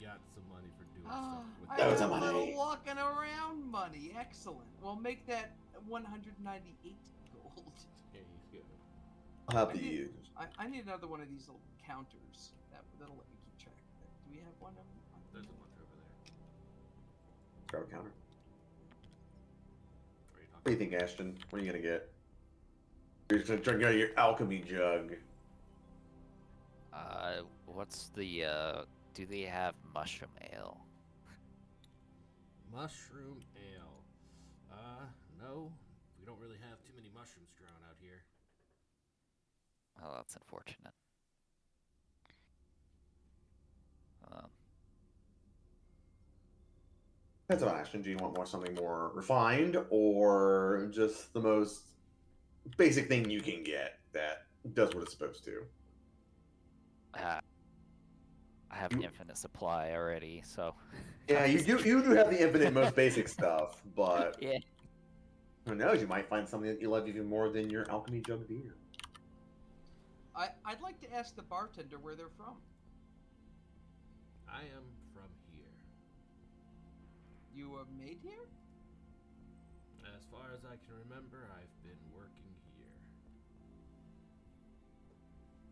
You got some money for doing Ah, stuff with I That was have a a little money. walking around money. Excellent. Well, make that 198 gold. There you go. I'll have the usual. I need another one of these little counters that'll let me keep track of that. Do we have one of them? There's a bunch over there. Grab a counter. What are you What do you think, Ashton? What are you gonna get? You're just gonna drink out of your alchemy jug. What's the do they have mushroom ale? Mushroom ale. No. We don't really have too many mushrooms growing out here. Oh, that's unfortunate. Depends on Ashton. Do you want something more refined, or just the most basic thing you can get that does what it's supposed to. I have You- infinite supply already, so. Yeah, you do have the infinite most basic stuff, but Yeah. who knows? You might find something that you love even more than your alchemy jug of beer. I'd like to ask the bartender where they're from. I am from here. You were made here? As far as I can remember, I've been working here.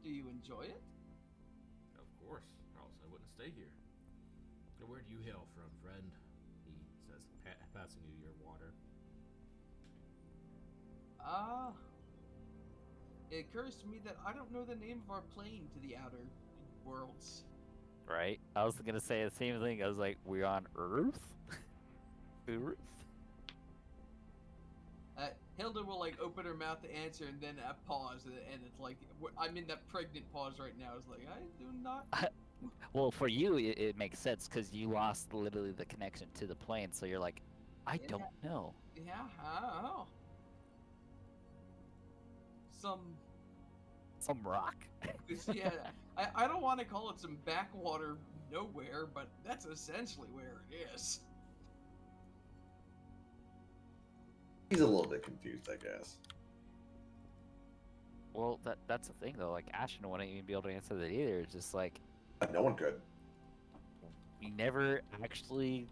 Do you enjoy it? Of course, or else I wouldn't stay here. Now, where do you hail from, friend? He says, passing you your water. It occurs to me that I don't know the name of our plane to the outer worlds. Right? I was gonna say the same thing. I was like, we're on Earth? Earth? Hilda will like open her mouth to answer and then pause, and it's like I'm in that pregnant pause right now. It's like I do not. Well, for you, it makes sense because you lost literally the connection to the plane, so you're like, I Yeah. don't know. Yeah, I don't know. Some rock? Yeah, I don't want to call it some backwater nowhere, but that's essentially where it is. He's a little bit confused, I guess. Well, that's the thing though. Like Ashton wouldn't even be able to answer that either. It's just like No one could. we never actually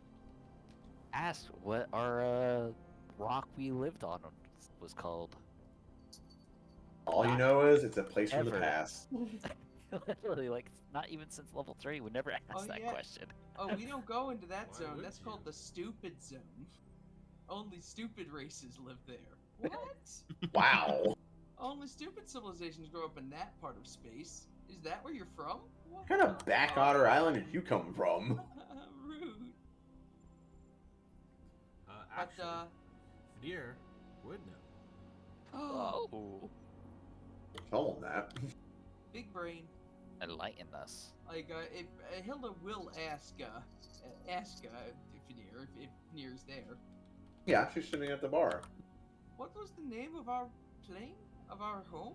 asked what our rock we lived on was called. All you know is it's a place from the Ever. past. Literally, like not even since level 3, we never asked that yeah. question. Oh, we don't go into that Why zone. would That's you? called the stupid zone. Only stupid races live there. What? Wow. Only stupid civilizations grow up in that part of space. Is that where you're from? What kind of back otter island did you come from? Rude. Actually, But Fnir would know. Oh, Tell him that. big brain. enlighten us. Like if Hilda will ask if Fnir's there. Yeah, she's sitting at the bar. What was the name of our plane? Of our home?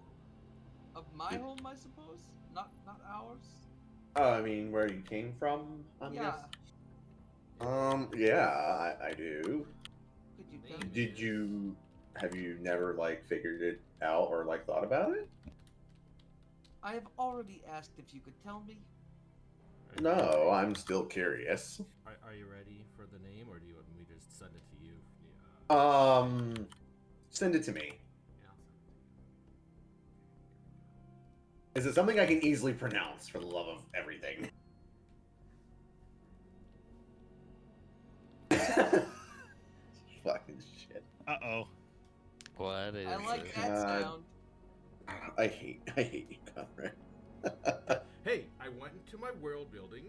Of my home, I suppose. Not ours. Oh, I mean, where you came from, I Yeah. guess? Yeah, I do. Could you Name tell me? Did you... Have you never, like, figured it out or, like, thought about it? I have already asked if you could tell me. No, I'm still curious. Are you ready for the name, or do you want me to just send it to you? Send it to me. Yeah, I'll send it to you. Is it something I can easily pronounce, for the love of everything? Fucking shit. Uh-oh. What is I like that God. sound. I hate you, Conrad. Hey, I went into my world building,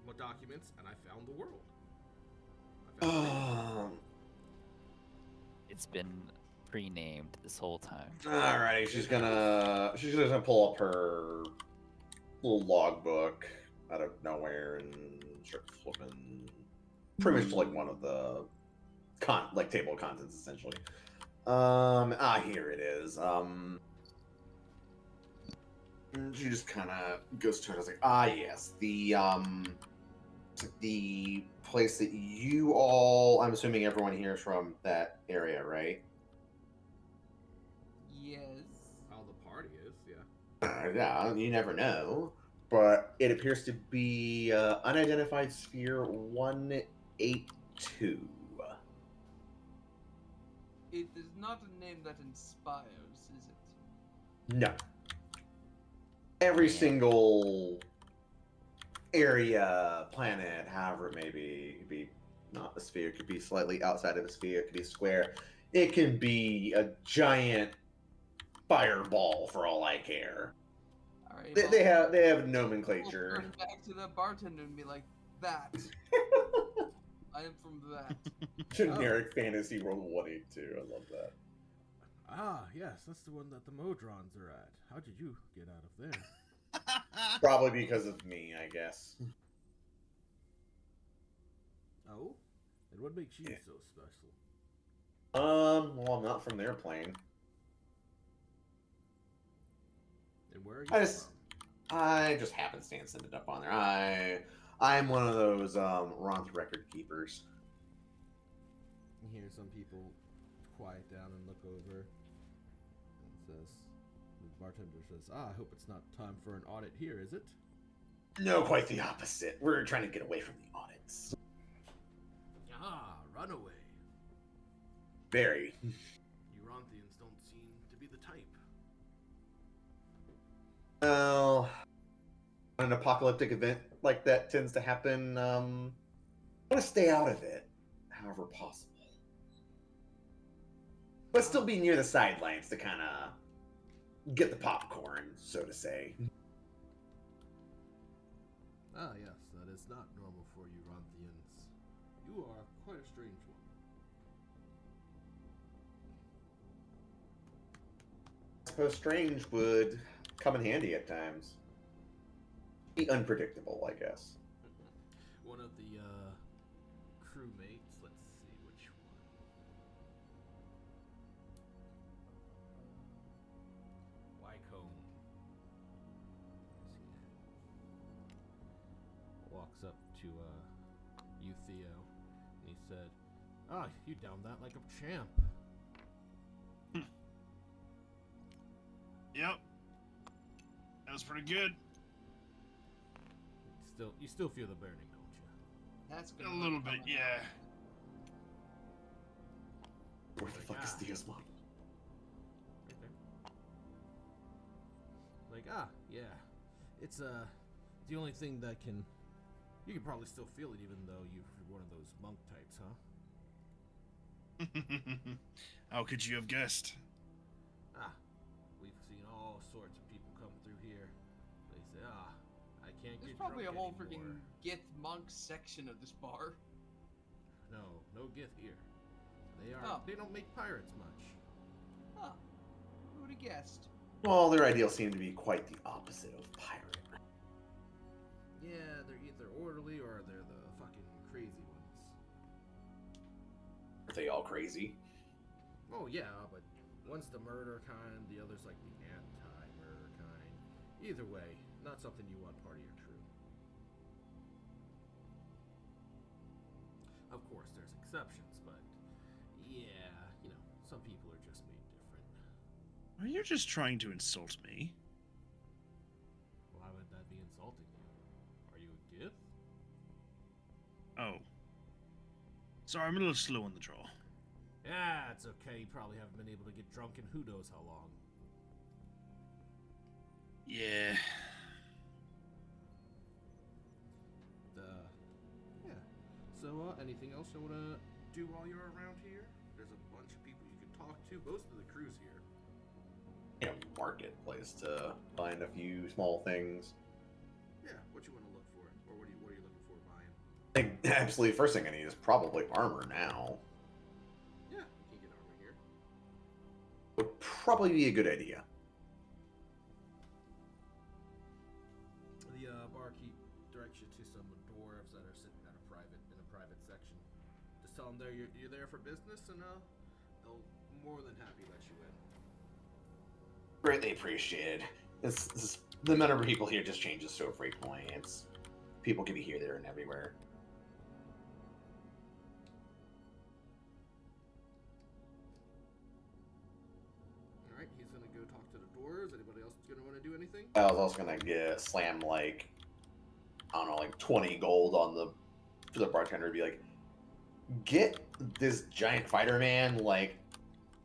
my documents, and I found the world. I found the name. It's been pre-named this whole time. Alrighty, she's gonna pull up her little logbook out of nowhere and start flipping pretty much to, like, one of the table of contents essentially. Here it is. She just kind of goes to it. I was like, yes, the place that you all, I'm assuming everyone here is from that area, right? Yes. How the party is, yeah. Yeah, you never know. But it appears to be unidentified sphere 182. It is not a name that inspires, is it? No. Every Yeah. single area, planet, however it may be, it could be not a sphere, it could be slightly outside of a sphere, it could be a square, it can be a giant fireball for all I care. All right. They have We'll nomenclature. turn back to the bartender and be like, that. I am from that. Generic fantasy world 182. I love that. Ah, yes, that's the one that the Modrons are at. How did you get out of there? Probably because of me, I guess. Oh? And what makes you Yeah. so special? Well, I'm not from their plane. where are you I from? just happenstance ended up on there. I'm one of those Ronth record keepers. You hear some people quiet down and look over, and says, the bartender says, "Ah, I hope it's not time for an audit here, is it?" No, quite the opposite. We're trying to get away from the audits. Ah, runaway. Very. Eurontians don't seem to be the type. Well, an apocalyptic event like that tends to happen. I want to stay out of it, however possible. But still be near the sidelines to kind of get the popcorn, so to say. Ah, yes, that is not normal for Eurontians. You are quite a strange one. I suppose strange would come in handy at times. Be unpredictable, I guess. One of the crewmates, let's see which one. Wycombe walks up to you, Theo, and he said, "Ah, you downed that like a champ." Yep. That was pretty good. You still feel the burning, don't you? That's A gonna little hurt bit, coming yeah. Where the fuck is Theo's mom? Okay. Like, yeah. It's the only thing that can. You can probably still feel it, even though you're one of those monk types, huh? How could you have guessed? We've seen all sorts of people come through here. They say, I can't There's get probably a drunk whole anymore." freaking Gith monk section of this bar. No Gith here. Oh. They don't make pirates much. Huh. Who would have guessed? Well, their ideals seem to be quite the opposite of pirate. Yeah, they're either orderly or they're the fucking crazy ones. Are they all crazy? Oh yeah, but one's the murder kind, the other's like the anti-murder kind. Either way, not something you want part of your crew. Of course, there's exceptions, but yeah, some people are just made different. Are you just trying to insult me? Why would that be insulting you? Are you a Gith? Oh. Sorry, I'm a little slow on the draw. Yeah, it's okay. You probably haven't been able to get drunk in who knows how long. Yeah. Yeah. So, anything else you want to do while you're around here? There's a bunch of people you can talk to. Most of the crew's here. Marketplace to find a few small things. Yeah, what you want to look for? Or what are you looking for buying? I think absolutely first thing I need is probably armor now. Yeah, you can get armor here. Would probably be a good idea. The barkeep directs you to some dwarves that are sitting in a private section. Just tell them you're there for business, and they'll more than happy let you in. Greatly appreciated. The number of people here just changes so frequently. People can be here, there, and everywhere. All right, he's gonna go talk to the dwarves. Anybody else gonna want to do anything? I was also gonna slam like, I don't know, like 20 gold on for the bartender to be like, get this giant fighter man like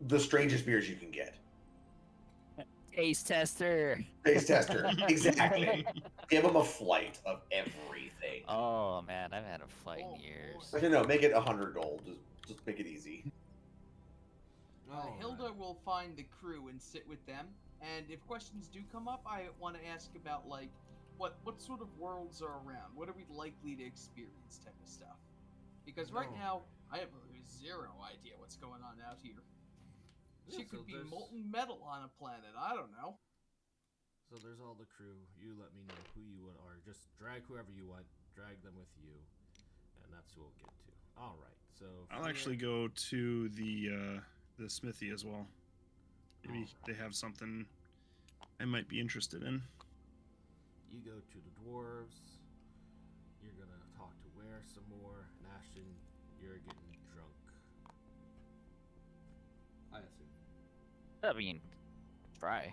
the strangest beers you can get. Taste tester. Taste tester, exactly. Give him a flight of everything. Oh man, I've had a flight Oh, in years. Actually, no, make it 100 gold. Just make it easy. Hilda will find the crew and sit with them. And if questions do come up, I want to ask about like what sort of worlds are around. What are we likely to experience, type of stuff. Because right now I have zero idea what's going on out here. She could be molten metal on a planet. I don't know. So there's all the crew. You let me know who you are. Just drag whoever you want. Drag them with you, and that's who we'll get to. All right. So I'll actually go to the smithy as well. Maybe they have something I might be interested in. You go to the dwarves. You're gonna talk to Ware some more. And Ashton, you're getting drunk. I assume. I mean, try.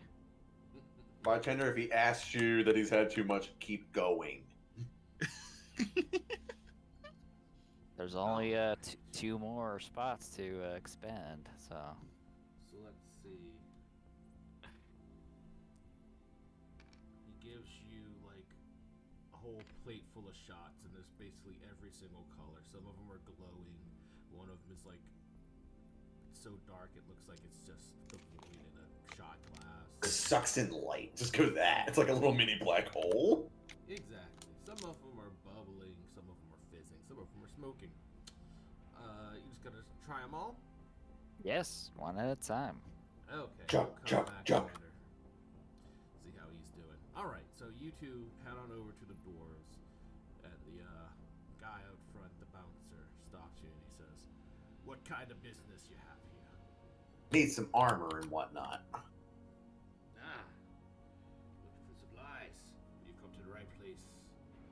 Bartender, if he asks you that he's had too much, keep going. There's only two more spots to expand, so. So let's see. He gives you like a whole plate full of shots, and there's basically every single color. Some of them are glowing. One of them is like so dark it looks like it's just the void in a shot glass. Sucks in light. Just go to that. It's like a little mini black hole. Exactly. Some of them are bubbling, some of them are fizzing, some of them are smoking. You just gotta try them all? Yes, one at a time. Okay. Chug, we'll come chug, back chug. later. See how he's doing. Alright, so you two head on over to the dwarves, and the guy out front, the bouncer, stops you and he says, "What kind of business you have here?" Need some armor and whatnot. Ah, looking for supplies. You've come to the right place.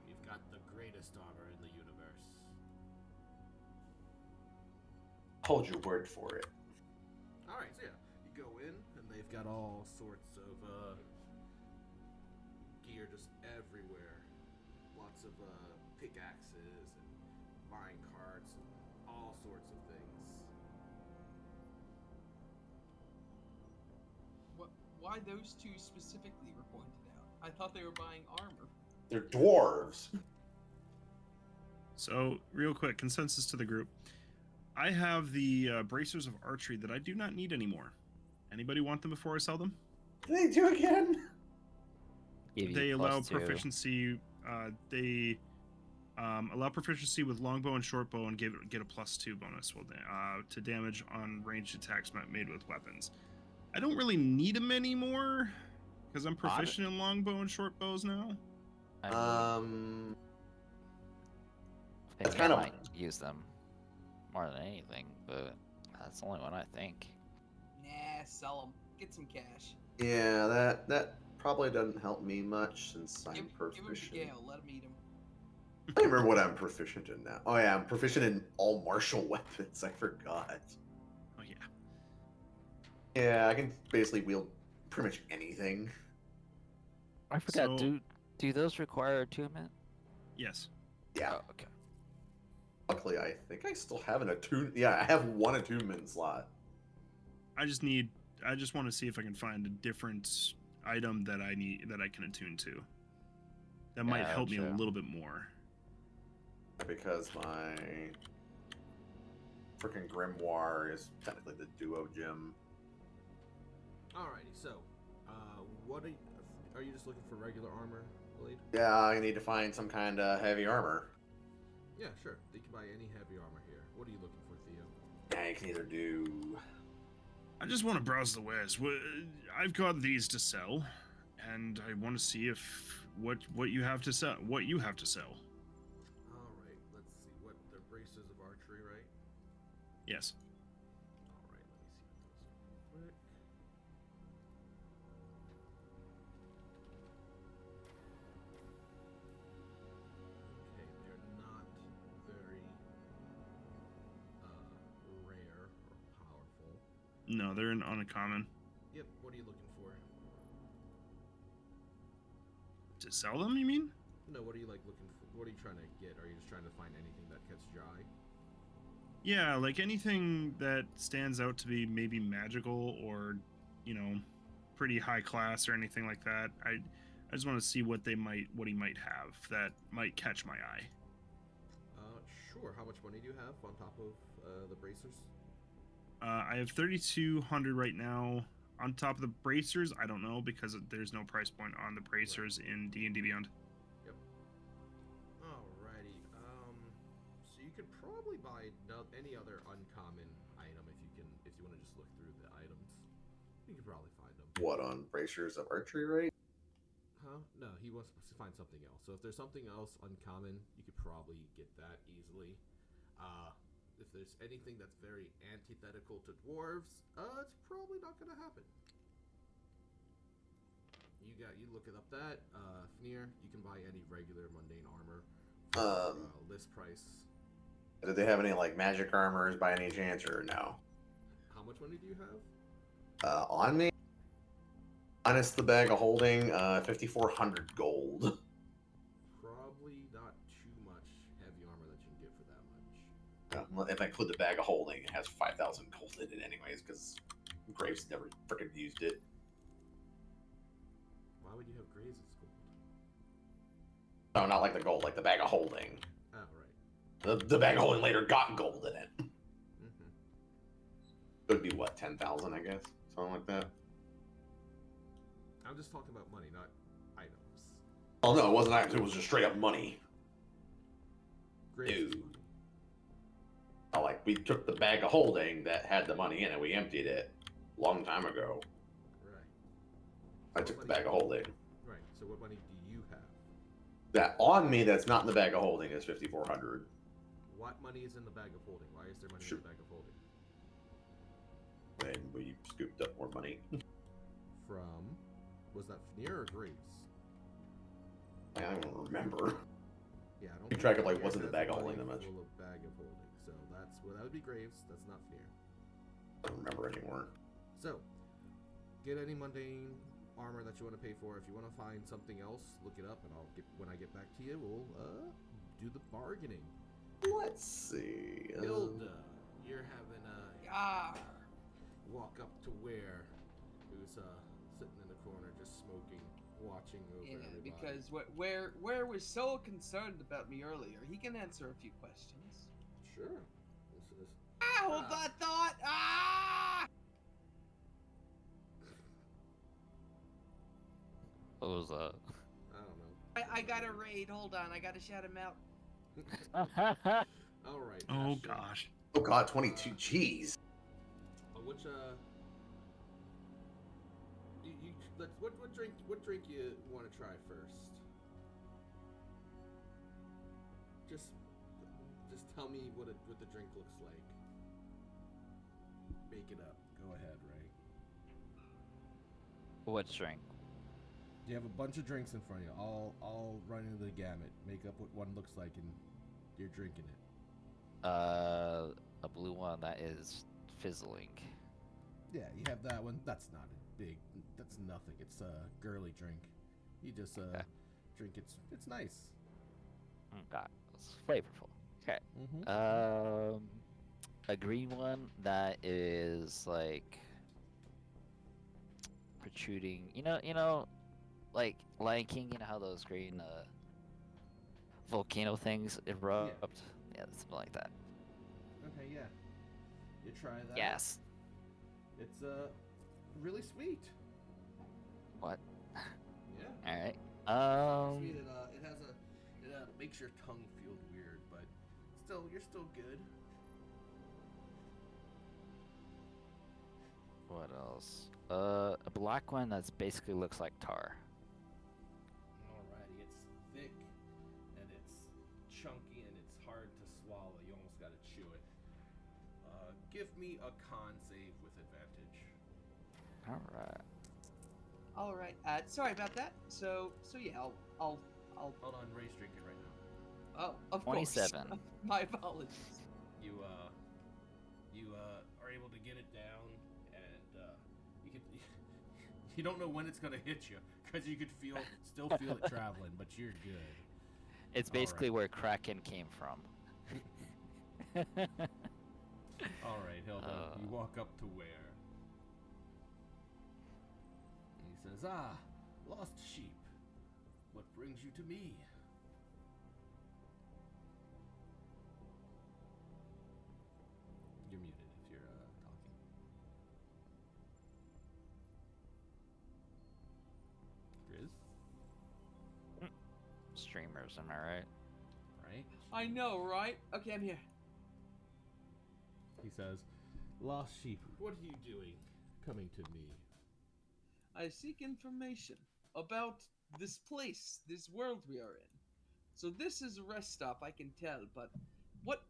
You've got the greatest armor in the universe. Hold your word for it. Alright, so yeah, you go in, and they've got all sorts of gear just everywhere. Lots of pickaxes and mine carts, and all sorts of things. Why those two specifically were pointed out? I thought they were buying armor. They're dwarves. So, real quick, consensus to the group. I have the bracers of archery that I do not need anymore. Anybody want them before I sell them? What do they do again? Give you They allow +2. proficiency. They allow proficiency with longbow and shortbow and get a +2 bonus to damage on ranged attacks made with weapons. I don't really need them anymore because I'm proficient in longbow and shortbows now. I mean, That's I kind of- might use them more than anything, but that's the only one I think. Nah, sell them. Get some cash. Yeah, that probably doesn't help me much since I'm Give him to proficient. Gale. Let him eat him. I don't remember what I'm proficient in now. Oh yeah, I'm proficient in all martial weapons. I forgot. Oh yeah. Yeah, I can basically wield pretty much anything. I forgot. So- Do those require attunement? Yes. Yeah. Oh, okay. Luckily, I think I still have an attunement. Yeah, I have one attunement slot. I just want to see if I can find a different item that I can attune to. That might help me a Gotcha. little bit more. Because my freaking grimoire is technically the duo gem. Alrighty, so, what are you just looking for regular armor, Blade? Yeah, I need to find some kind of heavy armor. Yeah, sure. You can buy any heavy armor here. What are you looking for, Theo? I can either do. I just want to browse the wares. I've got these to sell, and I want to see if what you have to sell. What you have to sell. Alright, let's see. What, they're braces of archery, right? Yes. Alright, let me see what those are real quick. Okay, they're not very rare or powerful. No, they're in uncommon. Yep, what are you looking for? To sell them, you mean? No, what are you looking for? What are you trying to get? Are you just trying to find anything that gets dry? Yeah, like anything that stands out to be maybe magical or, pretty high class or anything like that. I just want to see what he might have that might catch my eye. Sure. How much money do you have on top of the bracers? I have 3,200 right now. On top of the bracers, I don't know because there's no price point on the bracers in D&D Beyond. Alrighty. So you could probably buy any other uncommon item if you want to just look through the items. You could probably find them. What on bracers of archery, right? Huh? No, he wants to find something else. So if there's something else uncommon, you could probably get that easily. If there's anything that's very antithetical to dwarves, it's probably not going to happen. you look it up. That Fnir, you can buy any regular mundane armor Um, for list price. Did they have any like magic armors by any chance, or no? How much money do you have? On me, minus the bag of holding, 5,400 gold. Probably not too much heavy armor that you can get for that much. If I include the bag of holding, it has 5,000 gold in it, anyways, because Graves never freaking used it. Why would you have Graves' gold? No, not like the gold, like the bag of holding. Oh, right. The bag of holding later got gold in it. Mm-hmm. It would be what, 10,000, I guess, something like that. I'm just talking about money, not items. Oh no, it wasn't items. It was just straight up money. Graves' Ew. money. Not like we took the bag of holding that had the money in it. We emptied it a long time ago. Right. I took the bag of holding. Right. So what money do you have? That on me that's not in the bag of holding is 5,400. What money is in the bag of holding? Why is there money Sure. in the bag of holding? And we scooped up more money. From, was that Fnir or Graves? I don't remember. Yeah, I don't Keep think track of, like, Fnir what's in the has bag of money holding that much. full of bag of holding. So that's, well, that would be Graves. That's not Fnir. I don't remember anymore. So, get any mundane armor that you want to pay for. If you want to find something else, look it up, and I'll get when I get back to you, we'll do the bargaining. Let's see. Hilda, you're having a Yarr. walk up to Ware, who's sitting in the corner just smoking, watching over Yeah, everybody. because where was so concerned about me earlier. He can answer a few questions. Sure. This is Hold that thought! Ah! What was that? I don't know. I got a raid. Hold on, I gotta shout him out. All right. Oh Asher. gosh. Oh god, 22. Jeez. Which let's what drink you want to try first? Just tell me what the drink looks like. Make it up. Go ahead, Ray. What drink? You have a bunch of drinks in front of you. All running the gamut. Make up what one looks like, and you're drinking it. A blue one that is fizzling. Yeah, you have that one. That's not a big. That's nothing. It's a girly drink. You just Okay. drink. It's nice. God, it's flavorful. Okay. Mm-hmm. A green one that is like protruding. You know, like Lion King. You know how those green volcano things erupt? Yeah, something like that. Okay, yeah. You try that. Yes. It's really sweet. What? Yeah. All right. Sweet. It makes your tongue feel weird, but you're still good. What else? A black one that's basically looks like tar. Alrighty, it's thick and it's chunky and it's hard to swallow. You almost gotta chew it. Give me a con save with advantage. All right. All right. Sorry about that. So yeah, I'll. Hold on, Ray's drinking right now. Oh, of 27. course. My apologies. You are able to get it down, and you can. You don't know when it's gonna hit you because you could still feel it traveling, but you're good. It's All basically right. where Kraken came from. All right, Hilda, you walk up to Ware. He says, lost sheep. What brings you to me? You're muted if you're talking. Grizz? Streamers, am I right? Right? I know, right? Okay, I'm here. He says, lost sheep. What are you doing coming to me? I seek information about this place, this world we are in. So this is a rest stop, I can tell, but what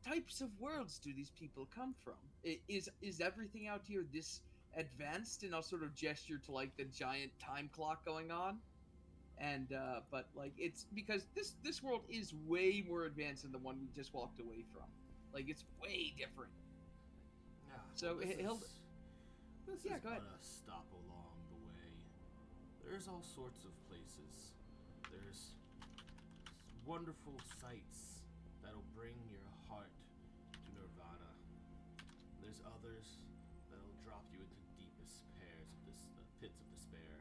types of worlds do these people come from? Is everything out here this advanced, and I'll sort of gesture to like the giant time clock going on. And but like it's because this world is way more advanced than the one we just walked away from. Like it's way different. Ah, So this he'll- this Yeah, is go ahead. but a stop along the way. There's all sorts of places. There's wonderful sights that'll bring your heart to nirvana. There's others that'll drop you into deepest pits of despair.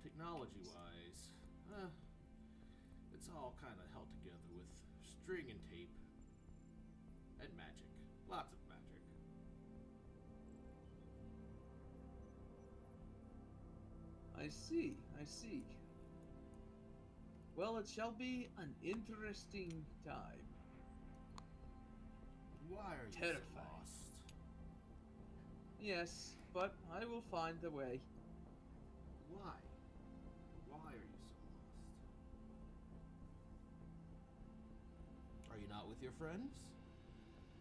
Technology-wise, it's all kind of held together with string and tape and magic. Lots of magic. I see, I see. Well, it shall be an interesting time. Why are you so Terrifying. lost? Yes, but I will find a way. Why? Why are you so lost? Are you not with your friends?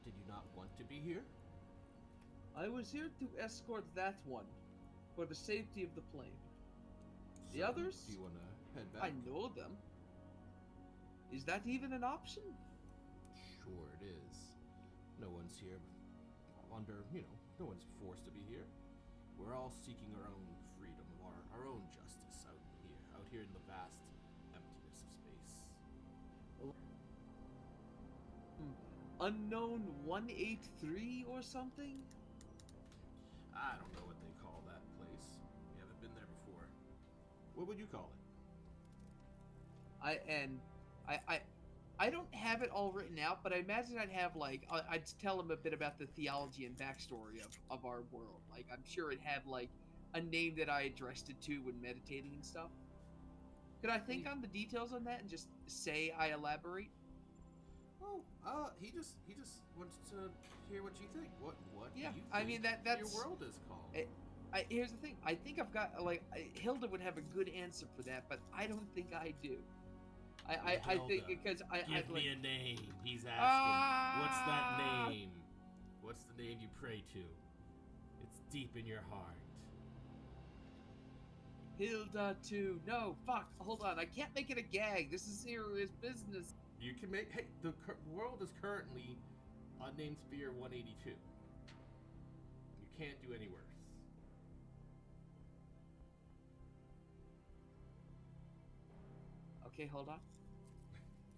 Did you not want to be here? I was here to escort that one for the safety of the plane. The So, others? Do you want to head back? I know them. Is that even an option? Sure it is. No one's here under, no one's forced to be here. We're all seeking our own freedom, our own justice out here in the vast emptiness of space. Unknown 183 or something? I don't know what they call that place. We haven't been there before. What would you call it? I don't have it all written out, but I imagine I'd have like I'd tell him a bit about the theology and backstory of our world. Like I'm sure it'd have like a name that I addressed it to when meditating and stuff. Could I think on the details on that and just say I elaborate? Oh, he just wants to hear what you think. What Yeah, do you I think mean, that's- your world is called? Here's the thing. I think I've got Hilda would have a good answer for that, but I don't think I do. I think Hilda, because I Give like, me a name. He's asking. Ah! What's that name? What's the name you pray to? It's deep in your heart. Hilda too. No, fuck. Hold on. I can't make it a gag. This is serious business. You can make. Hey, the world is currently unnamed sphere 182. You can't do any worse. Okay, hold on.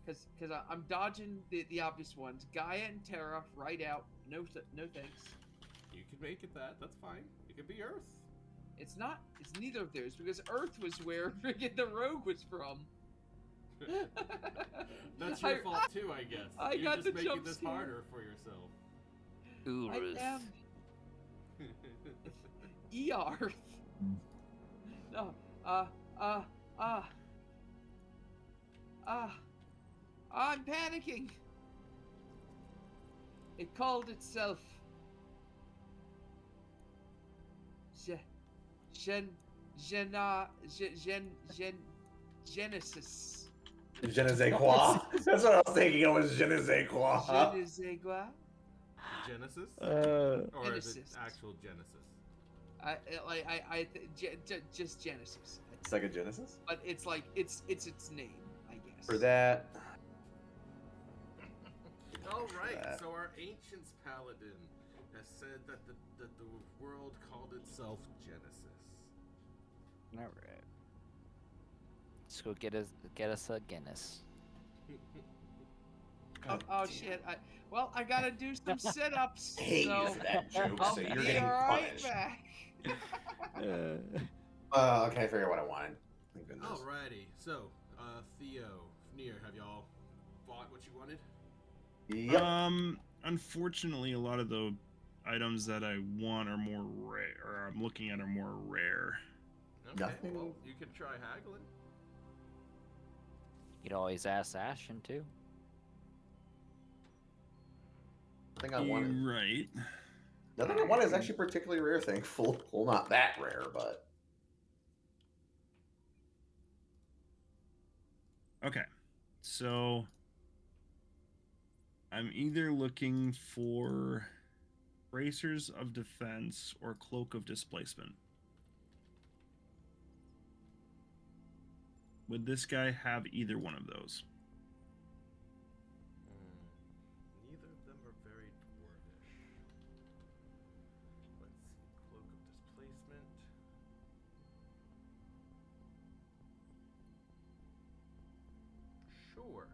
Because I'm dodging the obvious ones. Gaia and Terra, right out. No thanks. You can make it that. That's fine. It could be Earth. It's not. It's neither of those because Earth was where friggin' the rogue was from. That's your fault too, I guess. I You're got just the making jump this scare. harder for yourself. Urus. I am Earth. No. I'm panicking. It called itself Genesis. Je ne sais quoi. That's what I was thinking. It was je ne sais quoi. Je ne sais quoi. Genesis? Uh, Or is it Genesis. actual Genesis? Just Genesis. Sega Genesis? But it's like it's its name, I guess. For that. All right. That. So our ancients paladin has said that the world called itself Genesis. all right. Let's go get us a Guinness. Oh shit! I gotta do some sit-ups. Hate so you for that joke, I'll so you're be getting right punished. back. Okay, I figured what I wanted. Thank goodness. Alrighty. So, Theo, Near, have y'all bought what you wanted? Yep. Unfortunately, a lot of the items that I want are more rare, or I'm looking at are more rare. Okay. Nothing. Well, you can try haggling. You'd always ask Ashton too. I think I wanted. Right. The thing I wanted is actually particularly rare. Thankful. Well, not that rare, but Okay. So I'm either looking for Bracers of defense or cloak of displacement. Would this guy have either one of those? Neither of them are very dwarvish. Let's see. Cloak of Displacement. Sure.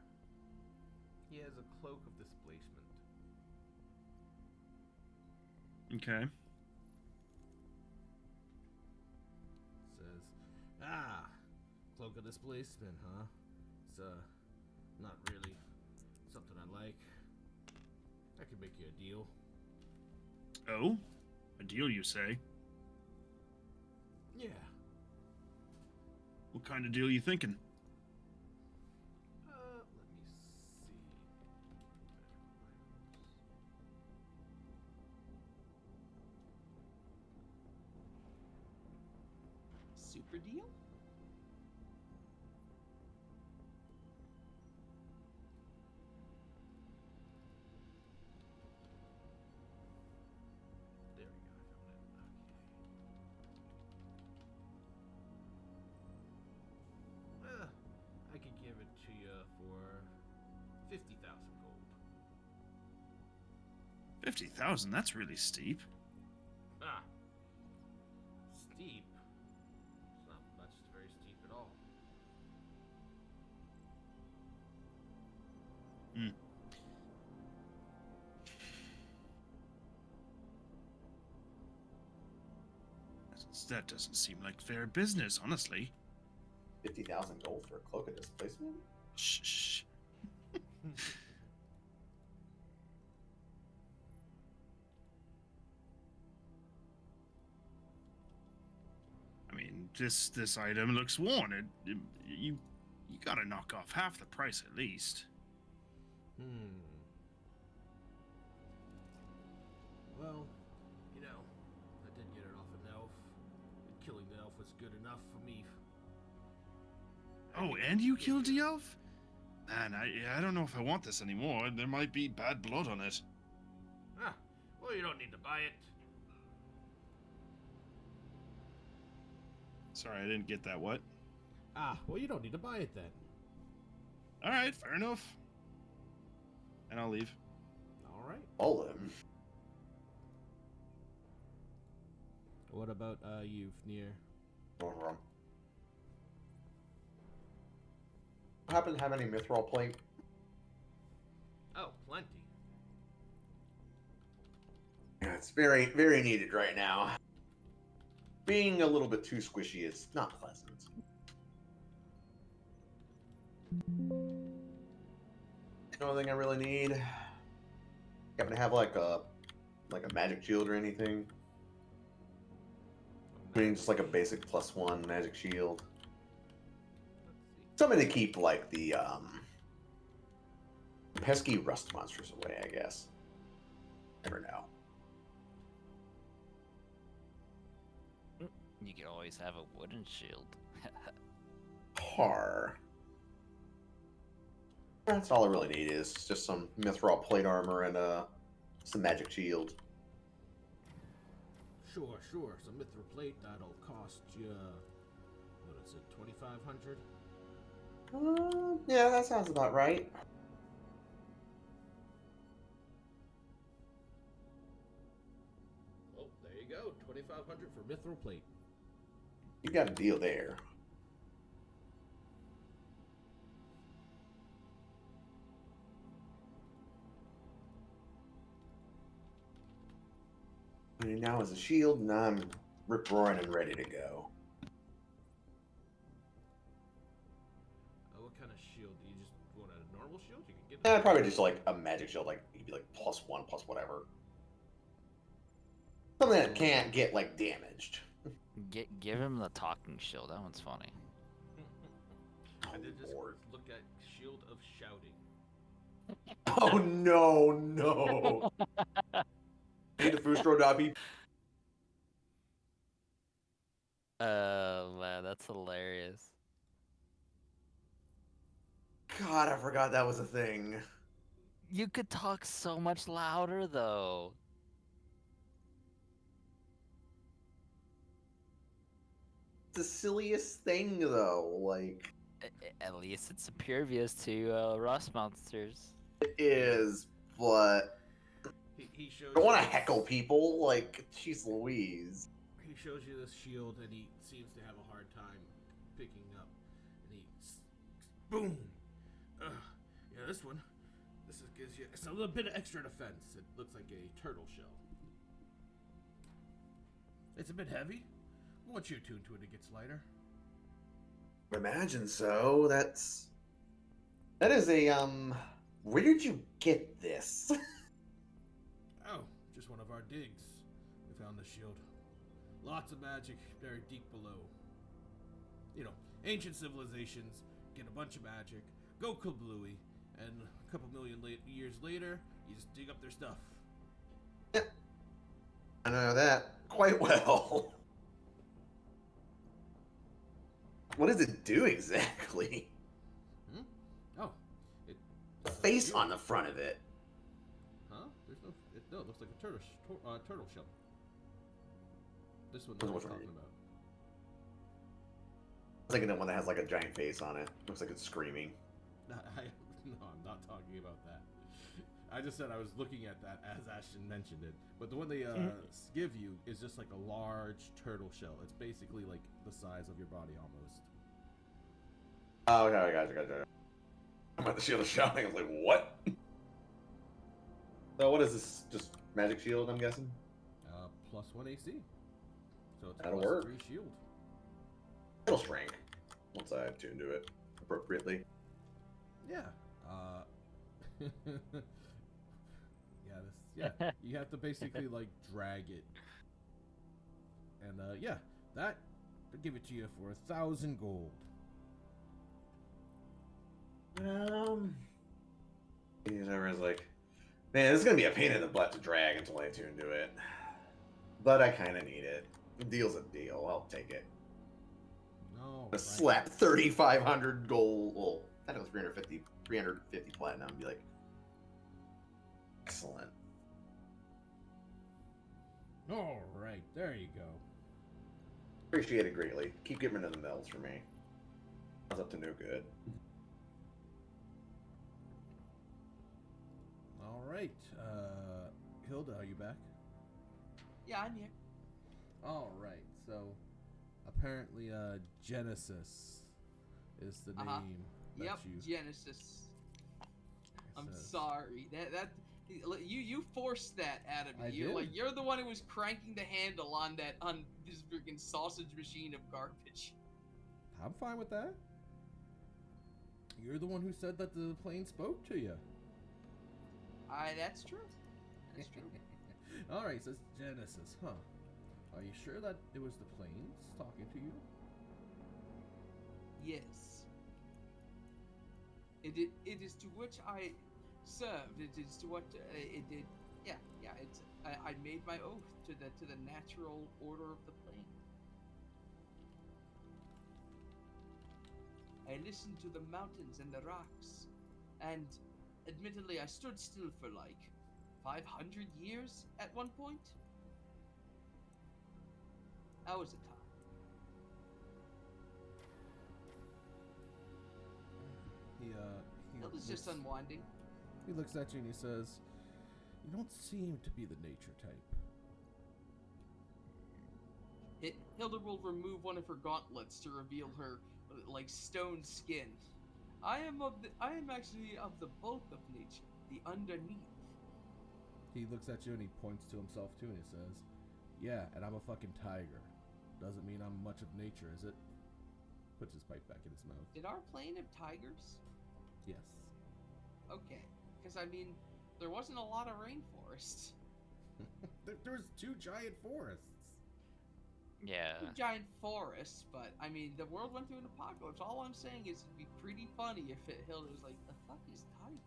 He has a Cloak of Displacement. Okay. Says, Cloak of Displacement, huh? It's, not really something I like. I could make you a deal. Oh? A deal, you say? Yeah. What kind of deal you thinking? Let me see. Super deal? There we go. I found it. Okay. I could give it to you for 50,000 gold. 50,000? That's really steep. Ah. Steep. It's not much. It's very steep at all. Hmm. That doesn't seem like fair business, honestly. 50,000 gold for a cloak of displacement? Shh. Shh. I mean, this item looks worn. You gotta knock off half the price at least. Well, I did get it off an elf. And killing the elf was good enough for me. Oh, and you killed the elf? Man, I don't know if I want this anymore. There might be bad blood on it. Ah, well, you don't need to buy it. Sorry, I didn't get that. What? Ah, well, you don't need to buy it then. All right, fair enough. And I'll leave. All right. All of them. What about you, Fnir? Going wrong. Happen to have any mithril plate? Oh, plenty. Yeah, it's very, very needed right now. Being a little bit too squishy is not pleasant. The only thing I really need. You happen to have like a magic shield or anything? I mean, just like a basic +1 magic shield. Let's see. Something to keep like the pesky rust monsters away, I guess. Never know. You could always have a wooden shield. Har. That's all I really need is just some mithril plate armor and some magic shield. Sure. Some mithril plate, that'll cost you, what is it, 2,500? Yeah, that sounds about right. Oh, there you go, 2,500 for mithril plate. You got a deal there. I mean, now as a shield, and I'm rip roaring and ready to go. What kind of shield? Do you just want a normal shield? You can get I'd probably just like a magic shield, like you'd be like +1 plus whatever. Something that can't get like damaged. Give him the talking shield. That one's funny. I did just Lord. look at shield of shouting. Oh no, no. Need the Fustro Dobby. Oh man, that's hilarious. God, I forgot that was a thing. You could talk so much louder though. the silliest thing though. Like At least it's impervious to rust monsters. it is, but He shows. I don't want to you- heckle people. Like, jeez Louise. He shows you this shield, and he seems to have a hard time picking up. And boom. Yeah, this one. Gives you a little bit of extra defense. It looks like a turtle shell. It's a bit heavy. Once you tune to it, it gets lighter. Imagine so. That is a Where did you get this? Oh, just one of our digs. We found the shield. Lots of magic buried deep below. You know, ancient civilizations get a bunch of magic, go kablooey, and a couple million years later, you just dig up their stuff. I know that quite well. What does it do exactly? Oh, The face on the front of it. Huh? There's no. No, it looks like a turtle shell. This one. Which That's what one? I'm talking about. I was thinking the one that has like a giant face on it. Looks like it's screaming. No, I'm not talking about that. I just said I was looking at that as Ashton mentioned it. But the one they give you is just like a large turtle shell. It's basically like the size of your body almost. Oh, okay, gotcha. I'm about the shield of shouting. I was like, what? So what is this? Just magic shield, I'm guessing? +1 AC. So it's That'll +3 work. shield. It'll shrink once I tune to it appropriately. Yeah. Yeah. You have to basically like drag it. And yeah, that I'll give it to you for 1,000 gold. Everyone's like, man, this is gonna be a pain in the butt to drag until I tune to it. But I kind of need it. The deal's a deal. I'll take it. No. I slap 3,500 gold. Well, I think it was 350 platinum. And be like, excellent. All right, there you go. Appreciate it greatly. Keep giving it the mills for me. I was up to no good. All right, Hilda, are you back? Yeah, I'm here. All right, so apparently, Genesis is the Uh-huh. name that Yep, you. Genesis. I'm Genesis. sorry. You forced that out of me. I You're did. you're the one who was cranking the handle on this freaking sausage machine of garbage. I'm fine with that. You're the one who said that the plane spoke to you. That's true. That's true. All right, says Genesis, huh? Are you sure that it was the planes talking to you? Yes. It is to which I served. It is to what it did. Yeah. It's I made my oath to the natural order of the plane. I listened to the mountains and the rocks, and admittedly, I stood still for like 500 years at one point. That was a time. He It was just looks- unwinding. He looks at you and he says, "You don't seem to be the nature type." Hilda will remove one of her gauntlets to reveal her like stone skin. I am actually of the bulk of nature, the underneath. He looks at you and he points to himself too and he says, "Yeah, and I'm a fucking tiger. Doesn't mean I'm much of nature, is it?" Puts his pipe back in his mouth. Did our plane have tigers? Yes. Okay, because I mean, there wasn't a lot of rainforest. There's 2 giant forests. Yeah. Two giant forests, but I mean, the world went through an apocalypse. All I'm saying is it'd be pretty funny if Hilda was like, "The fuck is tiger?"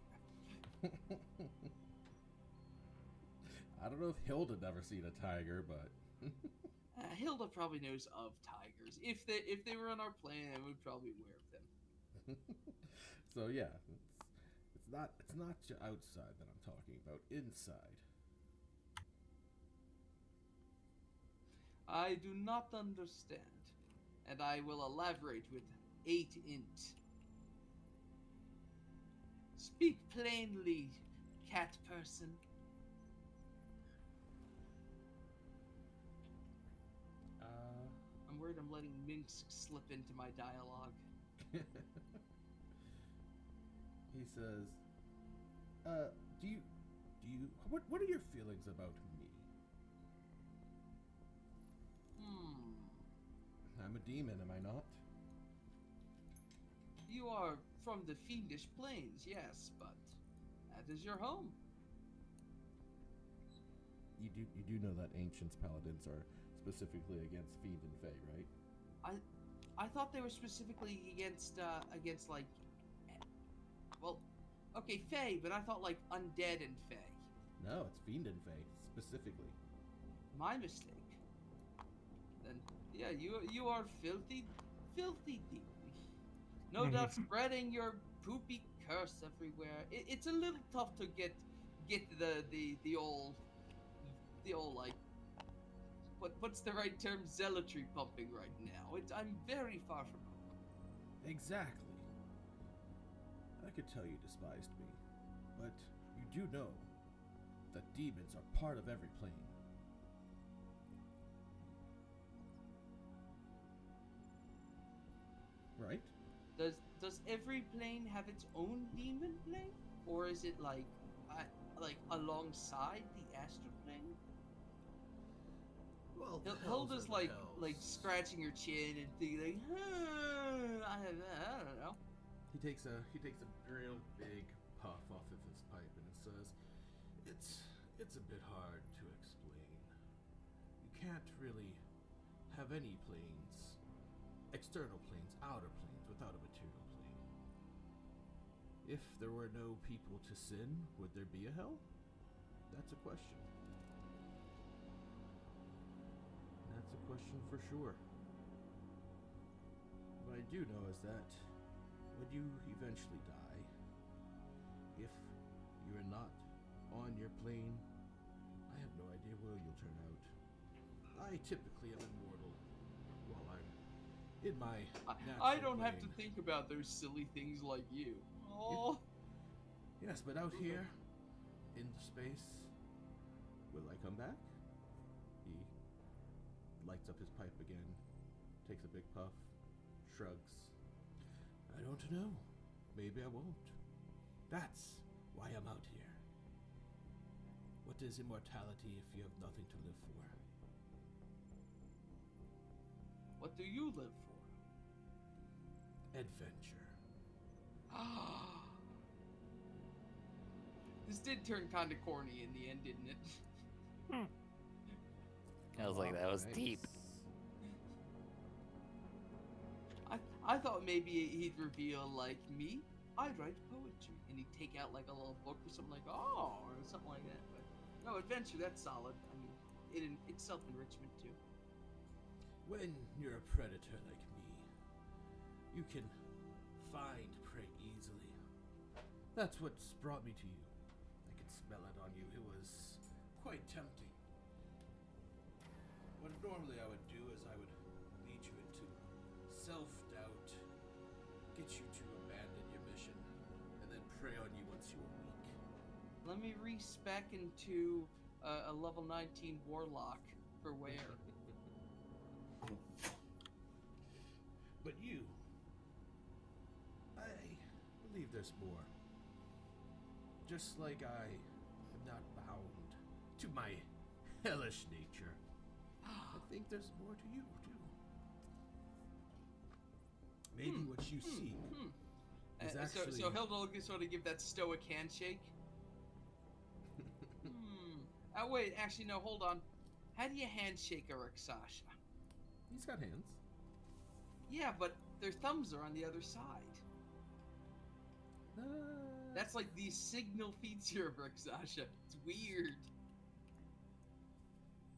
I don't know if Hilda never seen a tiger, but Hilda probably knows of tigers. If they were on our plane, I would probably be aware of them. so yeah, it's not outside that I'm talking about. Inside. I do not understand. and I will elaborate with 8 int. Speak plainly, cat person. I'm worried I'm letting Minx slip into my dialogue. He says, what are your feelings about me? I'm a demon, am I not? You are from the Fiendish Plains, yes, but that is your home. You do know that Ancients Paladins are specifically against Fiend and Fey, right? I thought they were specifically against like, well, okay, Fey, but I thought like undead and Fey. No, it's Fiend and Fey, specifically. My mistake. Then, yeah, you are filthy demon. No doubt spreading your poopy curse everywhere. It's a little tough to get the old like, what's the right term? Zealotry pumping right now. I'm very far from home. Exactly. I could tell you despised me, but you do know that demons are part of every plane. Right? Does every plane have its own demon plane, or is it like alongside the astral plane? Well, Hilda's like scratching her chin and thinking like, I don't know. He takes a real big puff off of his pipe and it says, "It's a bit hard to explain. You can't really have any planes, external planes, outer planes, without a material plane. If there were no people to sin, would there be a hell? That's a question. That's a question for sure. What I do know is that when you eventually die, if you're not on your plane, I have no idea where you'll turn out. I typically am immortal while I'm in my natural I don't have to plane. think about those silly things like you. Oh, Yes, but out here, in space, will I come back? He lights up his pipe again, takes a big puff, shrugs. I don't know. Maybe I won't. That's why I'm out here. What is immortality if you have nothing to live for? what do you live for? Adventure. This did turn kind of corny in the end, didn't it? I was like, that was Nice. deep. I thought maybe he'd reveal like me. I write poetry, and he'd take out like a little book or something like or something like that. But no, adventure, that's solid. I mean, it's self-enrichment too. When you're a predator like me, you can find prey easily. That's what's brought me to you. I could smell it on you. It was quite tempting. What normally I would do is I would lead you into self-doubt, get you to abandon your mission, and then prey on you once you are weak. Let me respec into a level 19 warlock for wear. But you, I believe there's more. Just like I am not bound to my hellish nature, I think there's more to you, too. Maybe what you seek is actually... So Hilda will sort of give that stoic handshake. Wait, actually, no, hold on. How do you handshake a Rexasha? He's got hands. Yeah, but their thumbs are on the other side. That's like the signal feature of Rexasha. It's weird.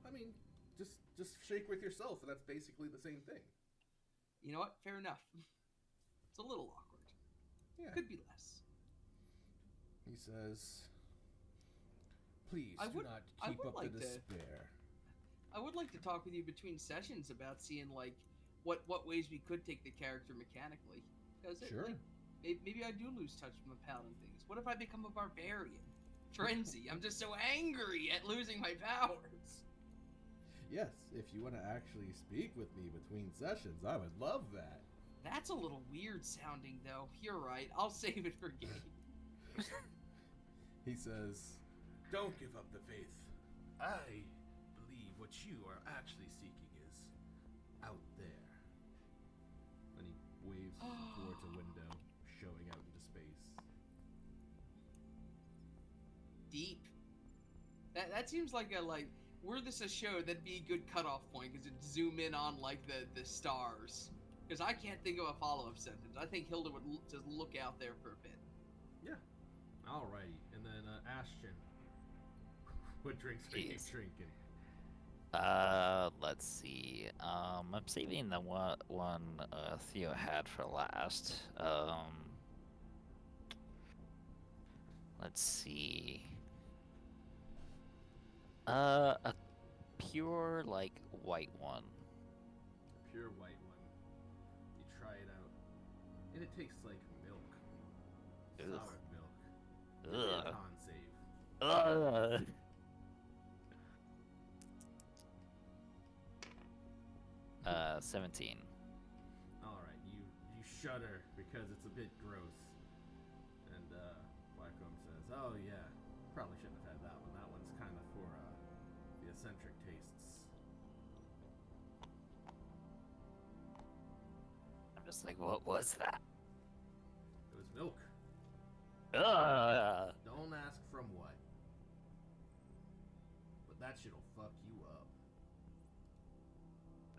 I mean, just shake with yourself, and that's basically the same thing. You know what? Fair enough. It's a little awkward. Yeah. Could be less. He says, "Please I do would- not I keep would up like the to- despair." I would like to talk with you between sessions about seeing like what ways we could take the character mechanically. Because Sure. maybe I do lose touch from the paladin things. What if I become a barbarian? Frenzy. I'm just so angry at losing my powers. Yes, if you want to actually speak with me between sessions, I would love that. That's a little weird sounding, though. You're right. I'll save it for game. He says, "Don't give up the faith. I believe what you are actually seeking is out there." And he waves towards a window showing out into space. Deep. That seems like were this a show, that'd be a good cutoff point because it'd zoom in on like the stars. Because I can't think of a follow-up sentence. I think Hilda would just look out there for a bit. Yeah. Alrighty. And then Ashton, what drinks are you Jeez. drinking? Let's see. I'm saving the one Theo had for last. Let's see. A pure like white one. Pure white one. You try it out, and it tastes like milk. Ugh. Sour milk. Give me a Ugh. con save. Ugh. 17. Alright, you shudder because it's a bit gross. And Blackcomb says, "Oh yeah, probably shouldn't have had that one. That one's kind of for the eccentric tastes." I'm just like, what was that? It was milk. Ugh. Don't ask from what. But that shit'll fuck you up.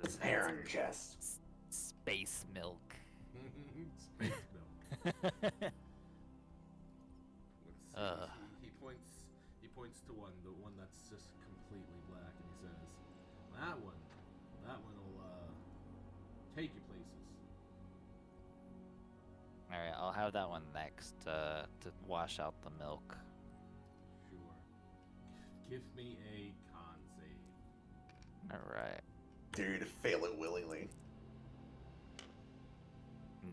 This Iron chest. space milk. Space milk. Let's see. Ugh. He points to the one that's just completely black, and he says, that one will take you places." Alright, I'll have that one next to wash out the milk. Sure. Give me a con save. Alright. Dude, fail it willingly.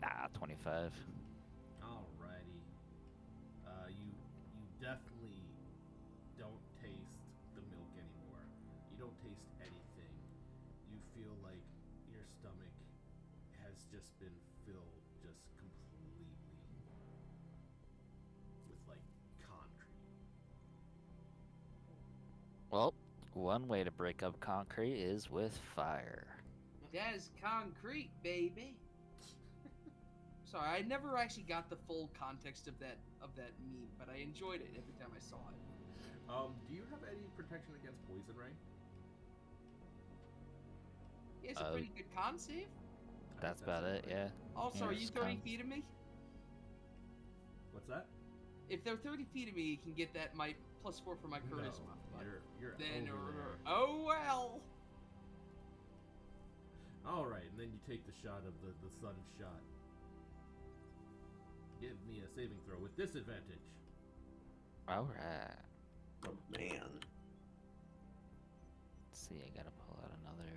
Nah, 25. Alrighty. You definitely don't taste the milk anymore. You don't taste anything. You feel like your stomach has just been filled just completely with like concrete. Well, one way to break up concrete is with fire. That is concrete, baby. Sorry, I never actually got the full context of that meme, but I enjoyed it every time I saw it. Do you have any protection against poison ray? Yeah, it's a pretty good con save. That's about it, yeah. Also, Yeah, are you it's 30 con- feet of me? What's that? If they're 30 feet of me, you can get that my +4 for my charisma. No, but you're then, over there. oh well. All right, and then you take the shot of the sun shot. Give me a saving throw with disadvantage. Alright. Oh man. Let's see, I gotta pull out another.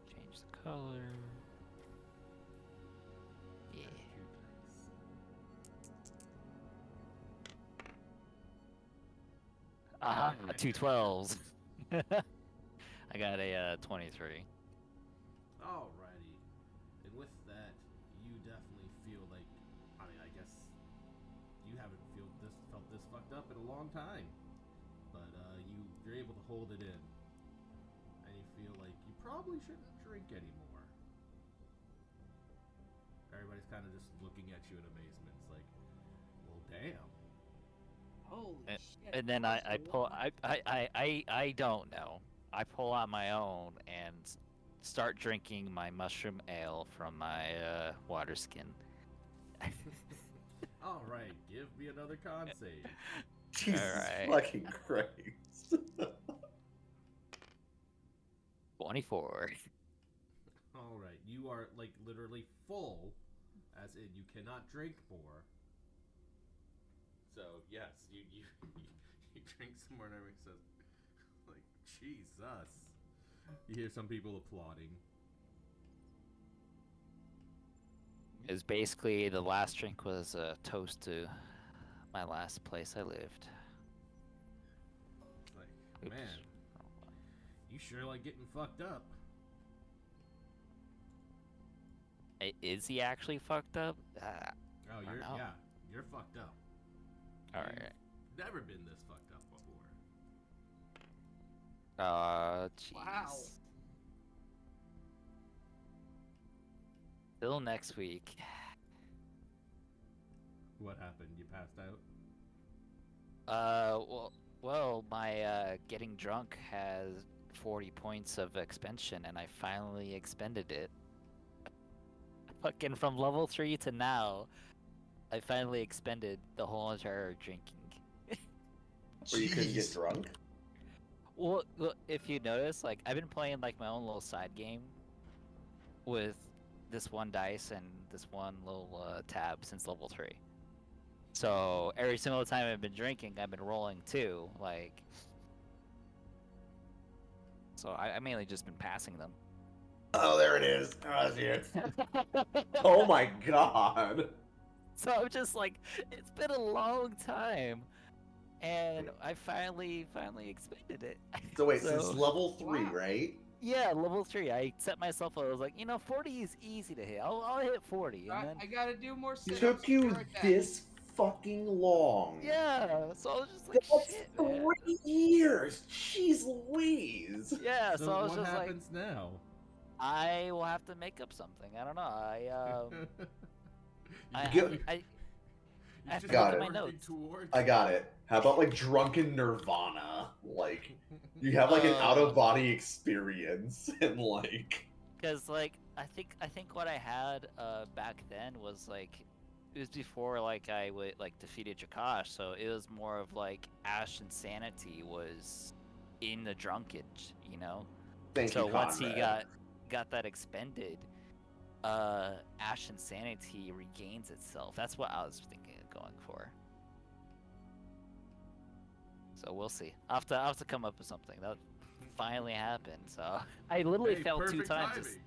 Change the color. Yeah. Ah, 2 12s. I got a 23. Alrighty, and with that, you definitely feel like, I mean, I guess you haven't felt this fucked up in a long time, but you're able to hold it in, and you feel like you probably shouldn't drink anymore. Everybody's kind of just looking at you in amazement. It's like, well, damn. Holy And- shit. And then I pull I don't know. I pull out my own and start drinking my mushroom ale from my water skin. All right, give me another con save. Jesus Alright. fucking Christ. 24. All right, you are like literally full, as in you cannot drink more. So yes, you drink some more, and everyone says, like, Jesus. You hear some people applauding. Is basically the last drink was a toast to my last place I lived. It's like, Oops. man, you sure like getting fucked up. Is he actually fucked up? Oh, I you're know. yeah, you're fucked up. All You've right. never been this fucked up before. Jeez. Wow. Till next week. What happened? You passed out? Well, my getting drunk has 40 points of expansion, and I finally expended it. Fucking from level 3 to now, I finally expended the whole entire drinking. Where you couldn't get Jeez. drunk. Well, if you notice, like I've been playing like my own little side game with this one dice and this one little tab since level 3. So every single time I've been drinking, I've been rolling too. Like, so I mainly just been passing them. Oh, there it is. Oh, shit. Oh my god. So I'm just like, it's been a long time, and I finally expended it. So wait, since So- level 3, Wow. right? Yeah, level 3. I set myself. I was like, 40 is easy to hit. I'll hit 40, and then I gotta do more sit-ups. Took you Be right back. this fucking long. yeah. So I was just like, That's shit, man. 3 years. Jeez Louise. Yeah. So I was what just like, happens now? I will have to make up something. I don't know. I Get- I have to Got look at it. my notes. I got it. How about like drunken nirvana? Like you have like an out of body experience and like Because like I think what I had back then was like it was before like I would like defeated Jakash, so it was more of like Ash Insanity was in the drunkage, you know. thank So you, once he Conrad. got that expended, Ash Insanity regains itself. That's what I was thinking of going for. So we'll see. I'll have to come up with something. That finally happened. So I literally failed 2 times. This,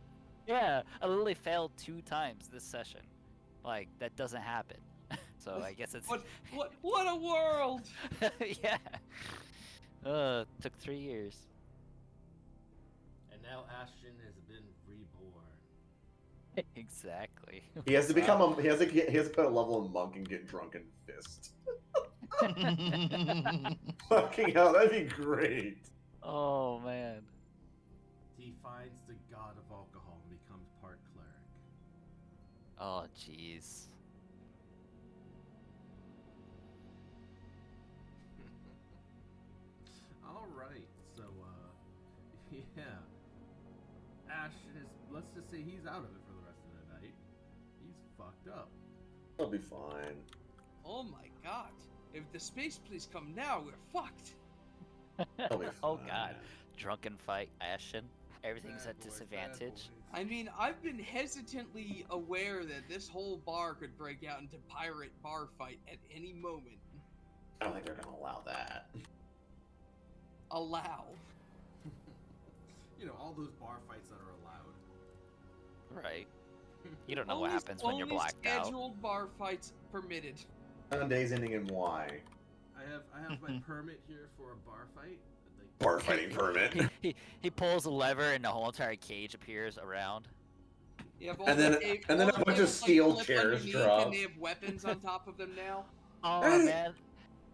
yeah, I literally failed 2 times this session. Like that doesn't happen. So I guess it's What a world! yeah. Took 3 years. And now Ashton has been reborn. Exactly. He has to become a he has to put a level in monk and get drunken fist. Fucking hell, that'd be great. Oh man. He finds the god of alcohol and becomes part cleric. Oh jeez. All right, so yeah, Ash is. Let's just say he's out of it for the rest of the night. He's fucked up. That'll be fine. Oh my god! If the space police come now, we're fucked. That'll be Oh fine. god. Drunken fight, Ashen. Everything's Bad at boys, disadvantage. bad boys. I mean, I've been hesitantly aware that this whole bar could break out into pirate bar fight at any moment. I don't think they're gonna allow that. Allow. You know, all those bar fights that are allowed. Right. You don't know what Only- happens when you're only blacked out. scheduled bar fights permitted. Days ending in Y. I have my permit here for a bar fight. Like, Bar fighting permit. He pulls a lever and the whole entire cage appears around. Yeah, but And then- all the and then all a the bunch of tables, steel flip chairs underneath, drop. And they have weapons on top of them now. Oh Hey! man.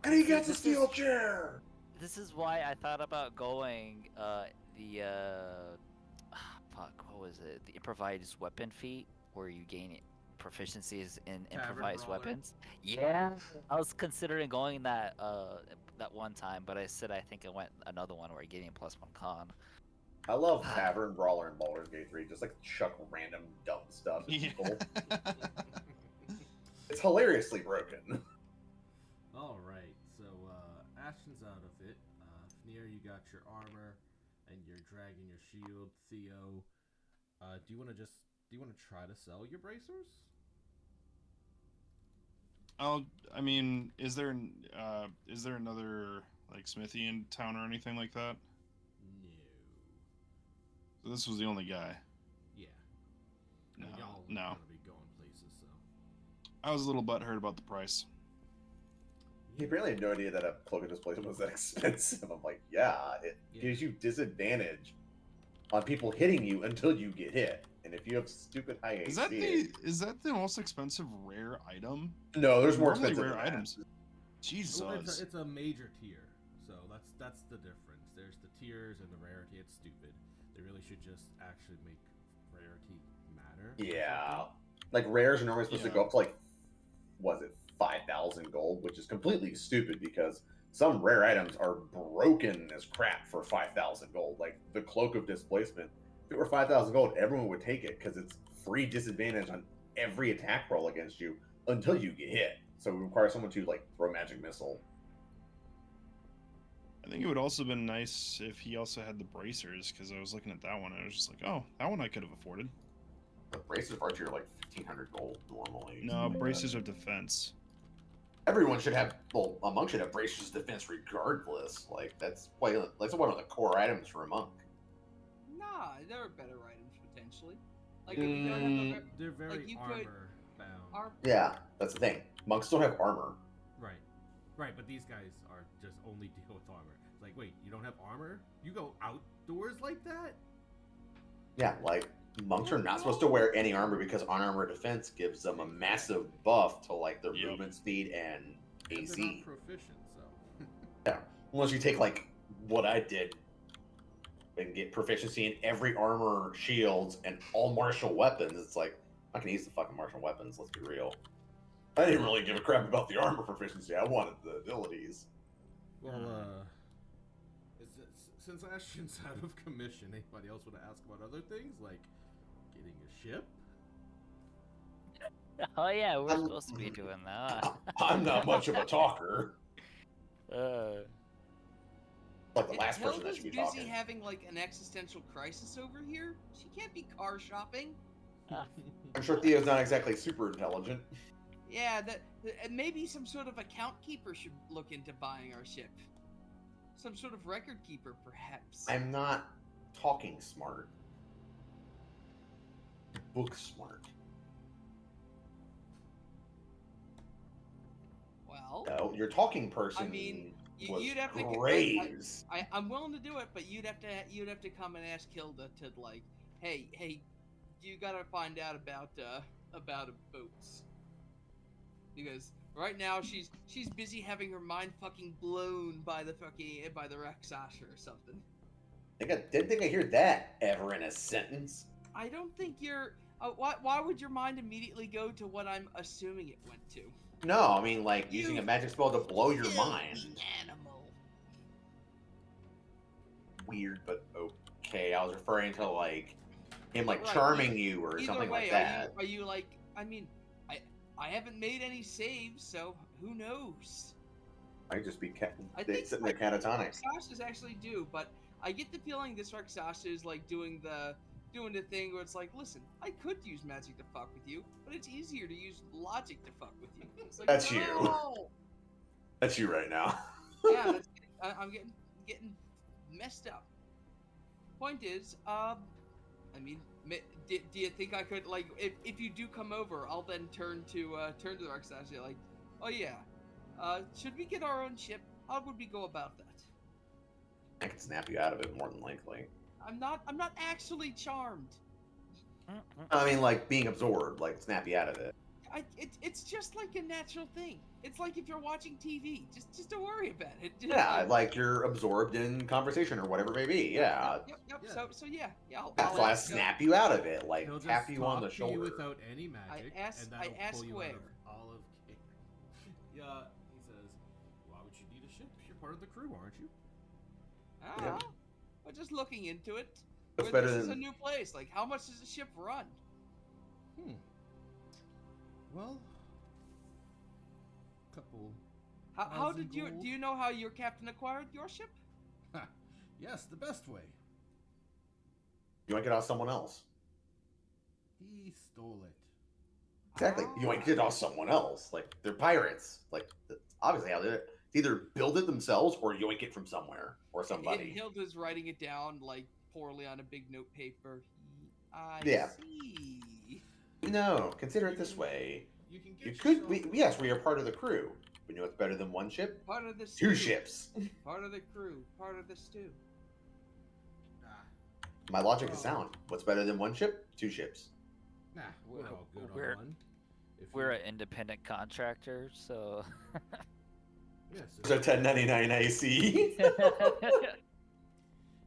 And he gets a This steel is- chair. This is why I thought about going fuck, what was it? The improvised weapon feat where you gain proficiencies in Tavern improvised brawler? weapons. Yeah. I was considering going that one time, but I said I think I went another one where you're getting +1 con. I love Tavern Brawler in Baldur's Gate 3. Just like chuck random dumb stuff at people. It's hilariously broken. all right, so Ashton's out of it. Fnir, you got your armor, and you're dragging your shield. Theo, do you want to try to sell your bracers? I mean, is there another like smithy in town or anything like that? No. So this was the only guy. Yeah. No, And y'all no. gonna be going places, so. I was a little butthurt about the price. He apparently had no idea that a cloak of displacement was that expensive. I'm like, yeah, it Yeah. gives you disadvantage on people hitting you until you get hit. And if you have stupid high Is AC, that the most expensive rare item? no, there's more Normally expensive rare than that. items. Jesus. Well, it's a major tier, so that's the difference. There's the tiers and the rarity. It's stupid. They really should just actually make rarity matter. or Yeah, something. like rares are normally supposed to Yeah. go up to like, was it 5,000 gold, which is completely stupid because some rare items are broken as crap for 5,000 gold. Like the cloak of displacement, if it were 5,000 gold, everyone would take it because it's free disadvantage on every attack roll against you until you get hit. So it requires someone to like throw magic missile. I think it would also been nice if he also had the bracers, because I was looking at that one and I was just like, oh, that one I could have afforded. The braces of archery are like 1,500 gold normally. No, something like bracers that. of defense. Everyone should have, well, a monk should have bracers of defense regardless. Like that's why, that's one of the core items for a monk. Nah, there are better items potentially. Like if you don't have the They're very like you armor could- bound. Yeah, that's the thing. Monks don't have armor. Right. Right, but these guys are just only deal with armor. It's like, wait, you don't have armor? You go outdoors like that? Yeah, like monks are not supposed to wear any armor because unarmored defense gives them a massive buff to like their Yep. movement speed and And they're AC. not proficient, so. Unless you take like what I did and get proficiency in every armor, shields, and all martial weapons, it's like I can use the fucking martial weapons. Let's be real. I didn't really give a crap about the armor proficiency. I wanted the abilities. Well, since Ashton's out of commission, anybody else want to ask about other things like getting a ship? Oh yeah, we're I'm- supposed to be doing that. I'm not much of a talker. Like the If last person that Hilda's should be busy talking. having like an existential crisis over here. She can't be car shopping. I'm sure Theo's not exactly super intelligent. Yeah, and maybe some sort of account keeper should look into buying our ship. Some sort of record keeper, perhaps. I'm not talking smart. Book smart. Well, No, your talking person mean, was you'd have to. Graves. I'm willing to do it, but you'd have to come and ask Hilda to like, hey, you gotta find out about boats, because right now she's busy having her mind fucking blown by the Rexasha or something. I didn't think I hear that ever in a sentence. I don't think you're. Why would your mind immediately go to what I'm assuming it went to? No, I mean like using a You magic spell to blow your Filthy mind. Animal. Weird, but okay. I was referring to like him like Right, charming you or Either something way, like that. Are you like? I mean, I haven't made any saves, so who knows? Might just be I think sitting there catatonic. Rexashas actually do, but I get the feeling this Rexasha is like doing the thing where it's like, listen, I could use magic to fuck with you, but it's easier to use logic to fuck with you. It's like, That's you. no! That's you right now. Yeah, I'm getting messed up. Point is, I mean, do you think I could like if you do come over, I'll then turn to the Rexasha like, oh yeah, should we get our own ship? How would we go about that? I can snap you out of it more than likely. I'm not actually charmed. I mean, like being absorbed, like snap you out of it. It's just like a natural thing. It's like if you're watching TV, just don't worry about it. Just, Yeah, like you're absorbed in conversation or whatever it may be. Yeah, Yep. Yeah. So yeah. that's I'll why I ask, snap you out of it, like He'll just tap you on the talk to you shoulder. without any magic, ask- and I that'll ask pull you out where. of all of care. Yeah, he says, why would you need a ship? You're part of the crew, aren't you? Yeah. We're just looking into it. That's Where better this is a than new place. Like, how much does a ship run? Well, couple. How did you? gold. Do you know how your captain acquired your ship? Yes, the best way. you might get off someone else. He stole it. Exactly. You might get off someone else. Like they're pirates. Like that's obviously how they do it. It's either build it themselves or yoink it from somewhere or somebody. Hilda's writing it down like poorly on a big note paper. I Yeah. see. No, consider it this way. You can get You could, yourself- yes, we are part of the crew. But you know what's better than one ship? Part of the stew. Two ships. Part of the crew. Part of the stew. Nah, My logic is sound. What's better than one ship? Two ships. nah, we're all good We're- on one. If We're you- an independent contractor, so. yes, So 1099 AC.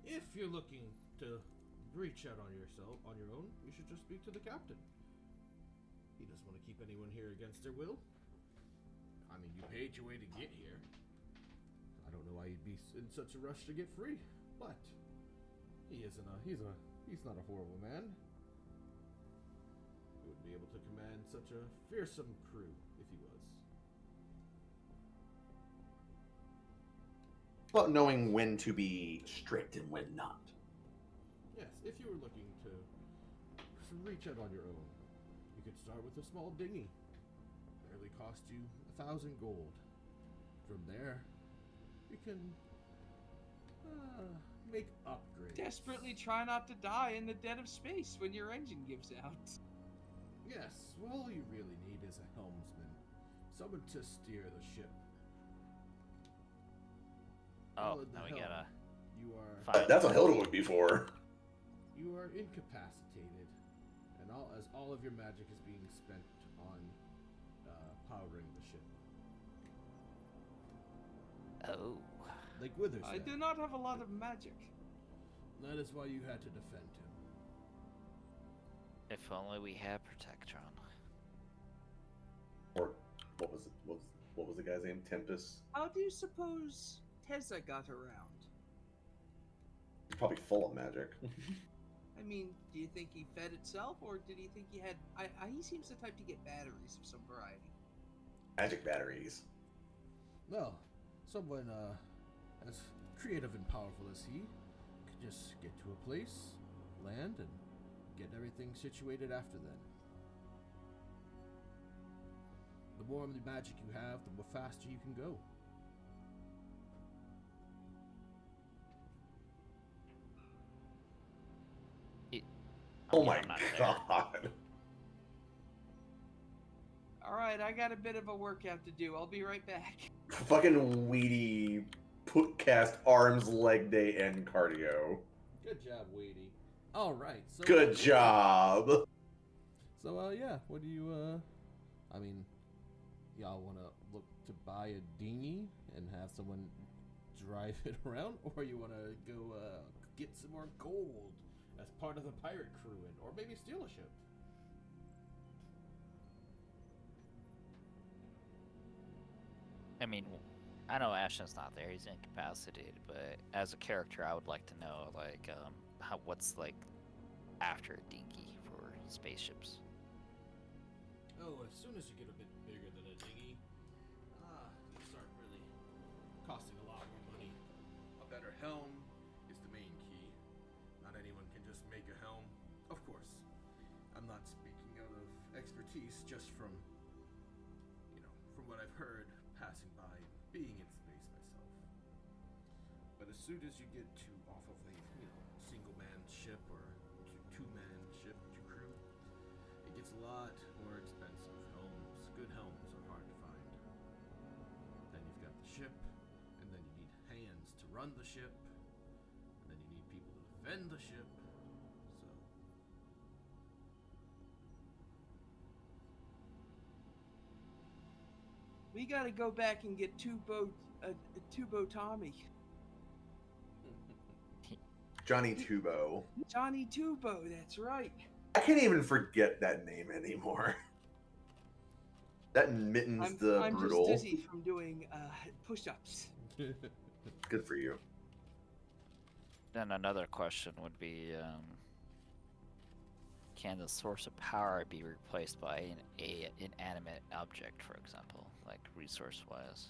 if you're looking to reach out on your own, you should just speak to the captain. He doesn't want to keep anyone here against their will. I mean, you paid your way to get here. I don't know why you'd be in such a rush to get free, but he's not a horrible man. He would be able to command such a fearsome crew if he was. About knowing when to be strict and when not. Yes, if you were looking to reach out on your own, you could start with a small dinghy. Barely cost you 1,000 gold. From there, you can make upgrades. Desperately try not to die in the dead of space when your engine gives out. Yes, well, all you really need is a helmsman, someone to steer the ship. Oh, While at the now we helm, gotta. You are Fine. That's what Hilda would be for. you are incapacitated, and all of your magic is being spent on powering the ship. Oh. Like Withers. I do not have a lot of magic. That is why you had to defend him. If only we had Protectron. Or what was it? What was the guy's name? Tempest. How do you suppose Tezza got around? He's probably full of magic. I mean, do you think he fed itself, or did he think he had? He seems the type to get batteries of some variety. Magic batteries. Well, someone as creative and powerful as he could just get to a place, land, and get everything situated after then. The more magic you have, the more faster you can go. Oh mean, my I'm not there. god. All right, I got a bit of a workout to do. I'll be right back. Fucking weedy cast arms, leg day, and cardio. Good job, Wadey. All right. So Good job. So yeah, what do you I mean, y'all want to look to buy a dinghy and have someone drive it around, or you want to go get some more gold as part of the pirate crew, or maybe steal a ship? I mean, I know Ashton's not there; he's incapacitated. But as a character, I would like to know, like, what's like after a dinghy for spaceships. Oh, as soon as you get a bit bigger than a dinghy, you start really costing a lot more money. A better helm is the main key. Not anyone can just make a helm. Of course, I'm not speaking out of expertise, just from, from what I've heard passing by, being in space myself. But as soon as you get to off of a, single-man ship or two-man ship, crew, it gets a lot more expensive. Good helms are hard to find. Then you've got the ship, and then you need hands to run the ship, and then you need people to defend the ship. So We gotta go back and get Tubo Tommy. Johnny Tubo. Johnny Tubo, that's right. I can't even forget that name anymore. That Mittens the I'm Brutal. just dizzy from doing push-ups. Good for you. Then another question would be, can the source of power be replaced by an inanimate object, for example, like resource-wise?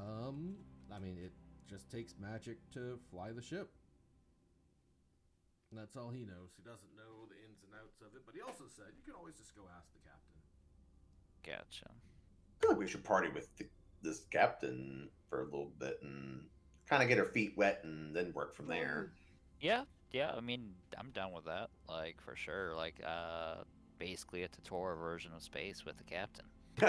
I mean, it just takes magic to fly the ship. And that's all he knows. He doesn't know the ins and outs of it, but he also said you can always just go ask the captain. Gotcha. I feel like we should party with this captain for a little bit and kind of get our feet wet and then work from there. Yeah, yeah. I mean, I'm down with that. Like for sure. Like basically a tutorial version of space with the captain.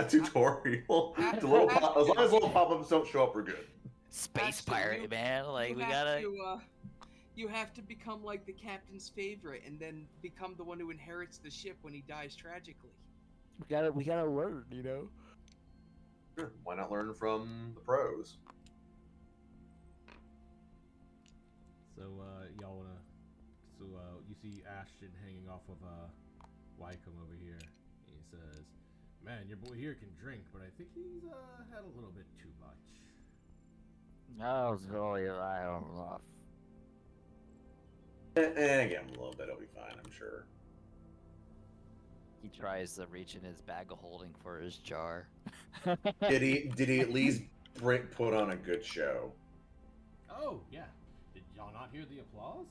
Tutorial. Ha- The little ha- pop, as long as little pop-ups don't show up, we're good. Space Ashton, pirate, man. Like you we have gotta. to, you have to become like the captain's favorite, and then become the one who inherits the ship when he dies tragically. We gotta learn. You know. Sure, why not learn from the pros? So, y'all wanna... So, you see Ashton hanging off of, Wycombe over here. And he says, "Man, your boy here can drink, but I think he's, had a little bit too much." Oh, sorry, I don't know. And again, a little bit, it'll be fine, I'm sure. He tries to reach in his bag of holding for his jar. Did he at least put on a good show? Oh, yeah. Did y'all not hear the applause?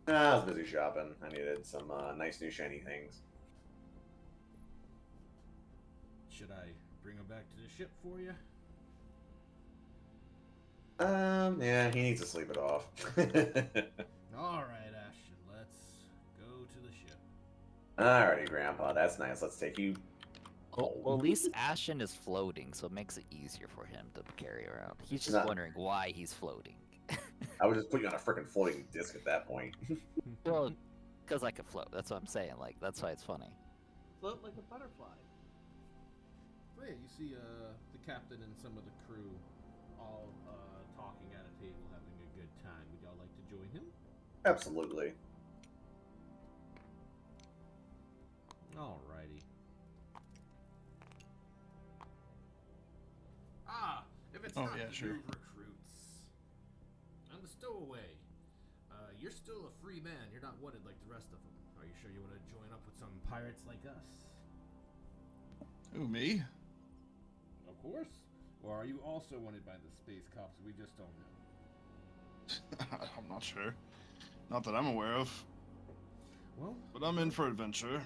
I was busy shopping. I needed some nice new shiny things. Should I bring him back to the ship for you? Yeah, he needs to sleep it off. Alright, Ashton, let's go to the ship. Alrighty, Grandpa, that's nice. Let's take you. Well, at least Ashton is floating, so it makes it easier for him to carry around. He's just Nah. wondering why he's floating. I would just put you on a freaking floating disc at that point. Well, because I can float. That's what I'm saying. Like, that's why it's funny. Float like a butterfly. Oh yeah, you see the captain and some of the crew all talking at a table, having a good time. Would y'all like to join him? Absolutely. Alrighty. Ah, if it's Oh, not yeah, the sure. new recruits. I'm the stowaway. You're still a free man. You're not wanted like the rest of them. Are you sure you want to join up with some pirates like us? Who, me? Of course. Or are you also wanted by the space cops? We just don't know. I'm not sure. Not that I'm aware of. Well, But I'm in for adventure.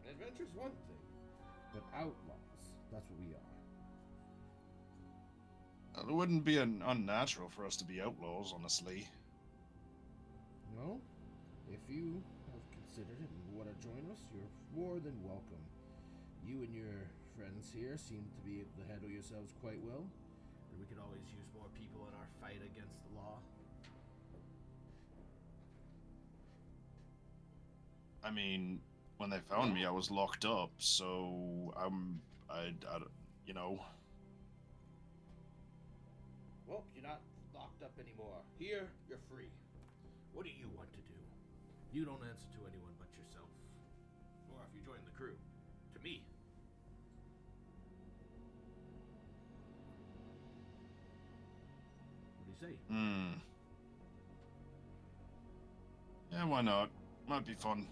adventure's one thing, but outlaws, that's what we are. It wouldn't be unnatural for us to be outlaws, honestly. Well, if you have considered it and want to join us, you're more than welcome. You and your friends here seem to be able to handle yourselves quite well, and we could always use more people in our fight against the law. I mean, when they found me, I was locked up, so you know. Well, you're not locked up anymore. Here, you're free. What do you want to do? You don't answer to anyone but yourself. Or if you join the crew, to me. What do you say? Yeah, why not? Might be fun.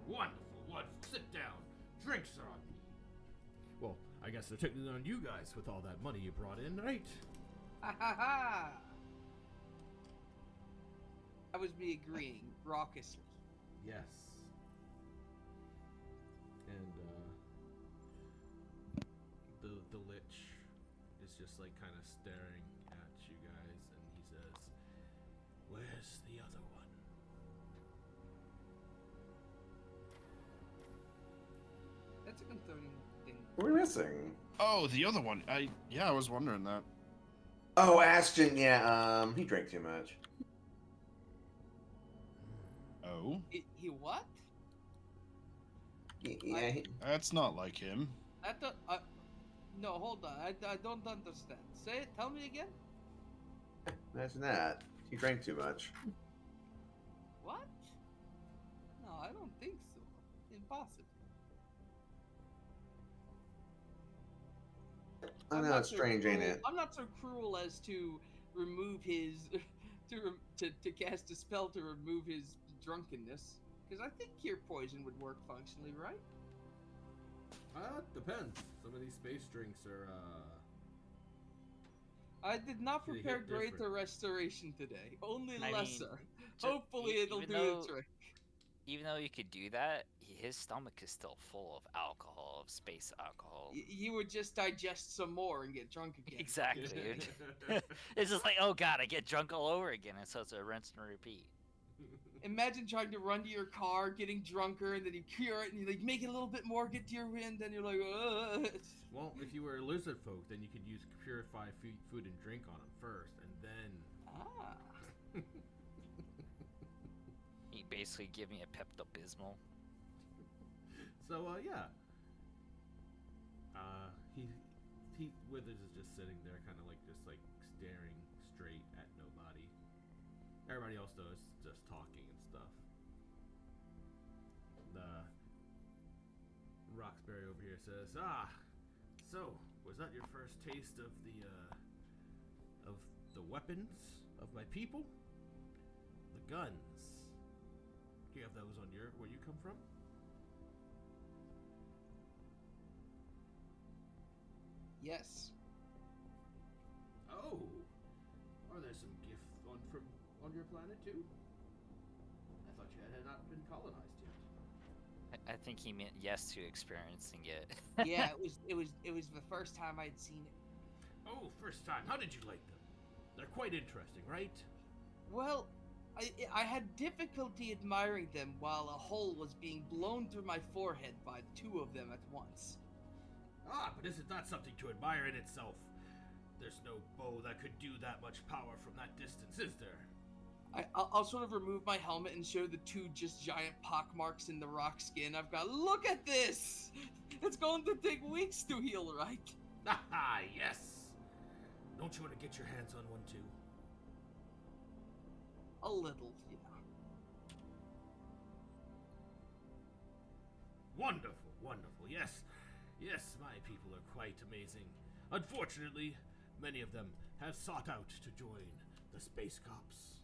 Wonderful, wonderful. Sit down. Drinks are on me. Well, I guess they're taking it on you guys with all that money you brought in, right? Ha ha ha! That was me agreeing raucously. Yes. And the lich is just like kind of staring at you guys, and he says, "Where's the other one?" That's a concerning thing. What are we missing? Oh, the other one. I was wondering that. Oh, Ashton, yeah, he drank too much. Oh, He what? Yeah, that's not like him. That do, no, hold on. I don't understand. Say it. Tell me again. imagine that. He drank too much. What? No, I don't think so. Impossible. I I'm know, not it's so strange, ain't cruel- it? I'm not so cruel as to remove his to cast a spell to remove his drunkenness, because I think cure poison would work functionally, right? Depends. Some of these space drinks are, I did not They prepare hit greater different. restoration today. Only I mean, lesser. ju- Hopefully e- it'll even do though- the trick. even though you could do that, his stomach is still full of alcohol, of space alcohol. You would just digest some more and get drunk again. Exactly. It's just like, oh god, I get drunk all over again, and so it's a rinse and repeat. Imagine trying to run to your car, getting drunker, and then you cure it, and you like make it a little bit more, get to your wind, and you're like, ugh. Well, if you were a lizard folk, then you could use purify food and drink on them first, and then. Ah. He basically give me a Pepto-Bismol. So yeah. He Withers is just sitting there, kind of like just like staring straight at nobody. Everybody else though is just talking and stuff. The Roxbury over here says, so was that your first taste of the weapons of my people? The guns. Do you have those on where you come from? Yes. Oh, are there some gifts on your planet too? I thought you had not been colonized yet. I think he meant yes to experiencing it. Yeah, it was the first time I'd seen it. Oh, first time. How did you like them? They're quite interesting, right? Well, I had difficulty admiring them while a hole was being blown through my forehead by two of them at once. But isn't that something to admire in itself? There's no bow that could do that much power from that distance, is there? I'll sort of remove my helmet and show the two just giant pockmarks in the rock skin I've got. Look at this! It's going to take weeks to heal, right? Haha, yes! Don't you want to get your hands on one too? A little, yeah. Wonderful, wonderful, yes. Yes, my people are quite amazing. Unfortunately, many of them have sought out to join the Space Cops.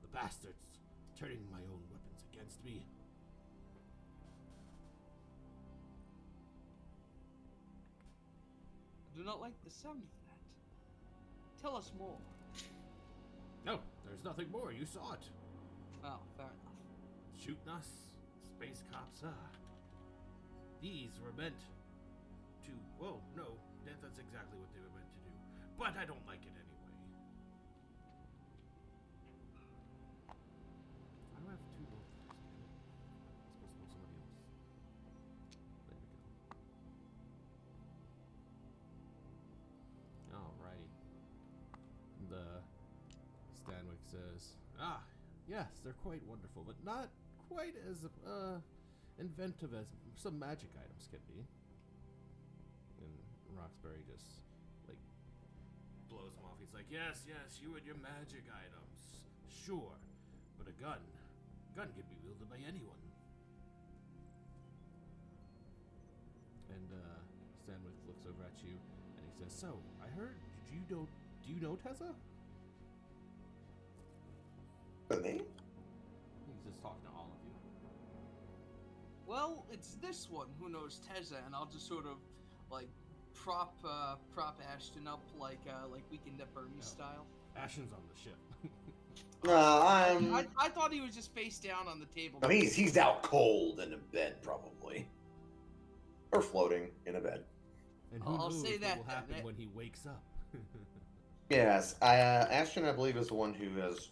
The bastards turning my own weapons against me. I do not like the sound of that. Tell us more. No, there's nothing more. You saw it. Oh, fair enough. Shooting us, Space Cops, These were meant to. Well, no, that's exactly what they were meant to do. But I don't like it anyway. I don't have two both. I'm supposed to put somebody else. There we go. Alrighty. Stanwyck says, yes, they're quite wonderful, but not quite as inventive as some magic items can be. And Roxbury just like blows him off. He's like, yes, you and your magic items, sure, but a gun can be wielded by anyone. And Stanwyck looks over at you and he says, so I heard, do you know Tessa? Me? He's just talking to all of you. Well, it's this one who knows Teza, and I'll just sort of like prop Ashton up like Weekend at Bernie's style. Ashton's on the ship. I thought he was just face down on the table. I mean, he's out cold in a bed, probably. Or floating in a bed. And who I'll knows say what that will then, happen eh? when he wakes up. Yes, Ashton, I believe, is the one who has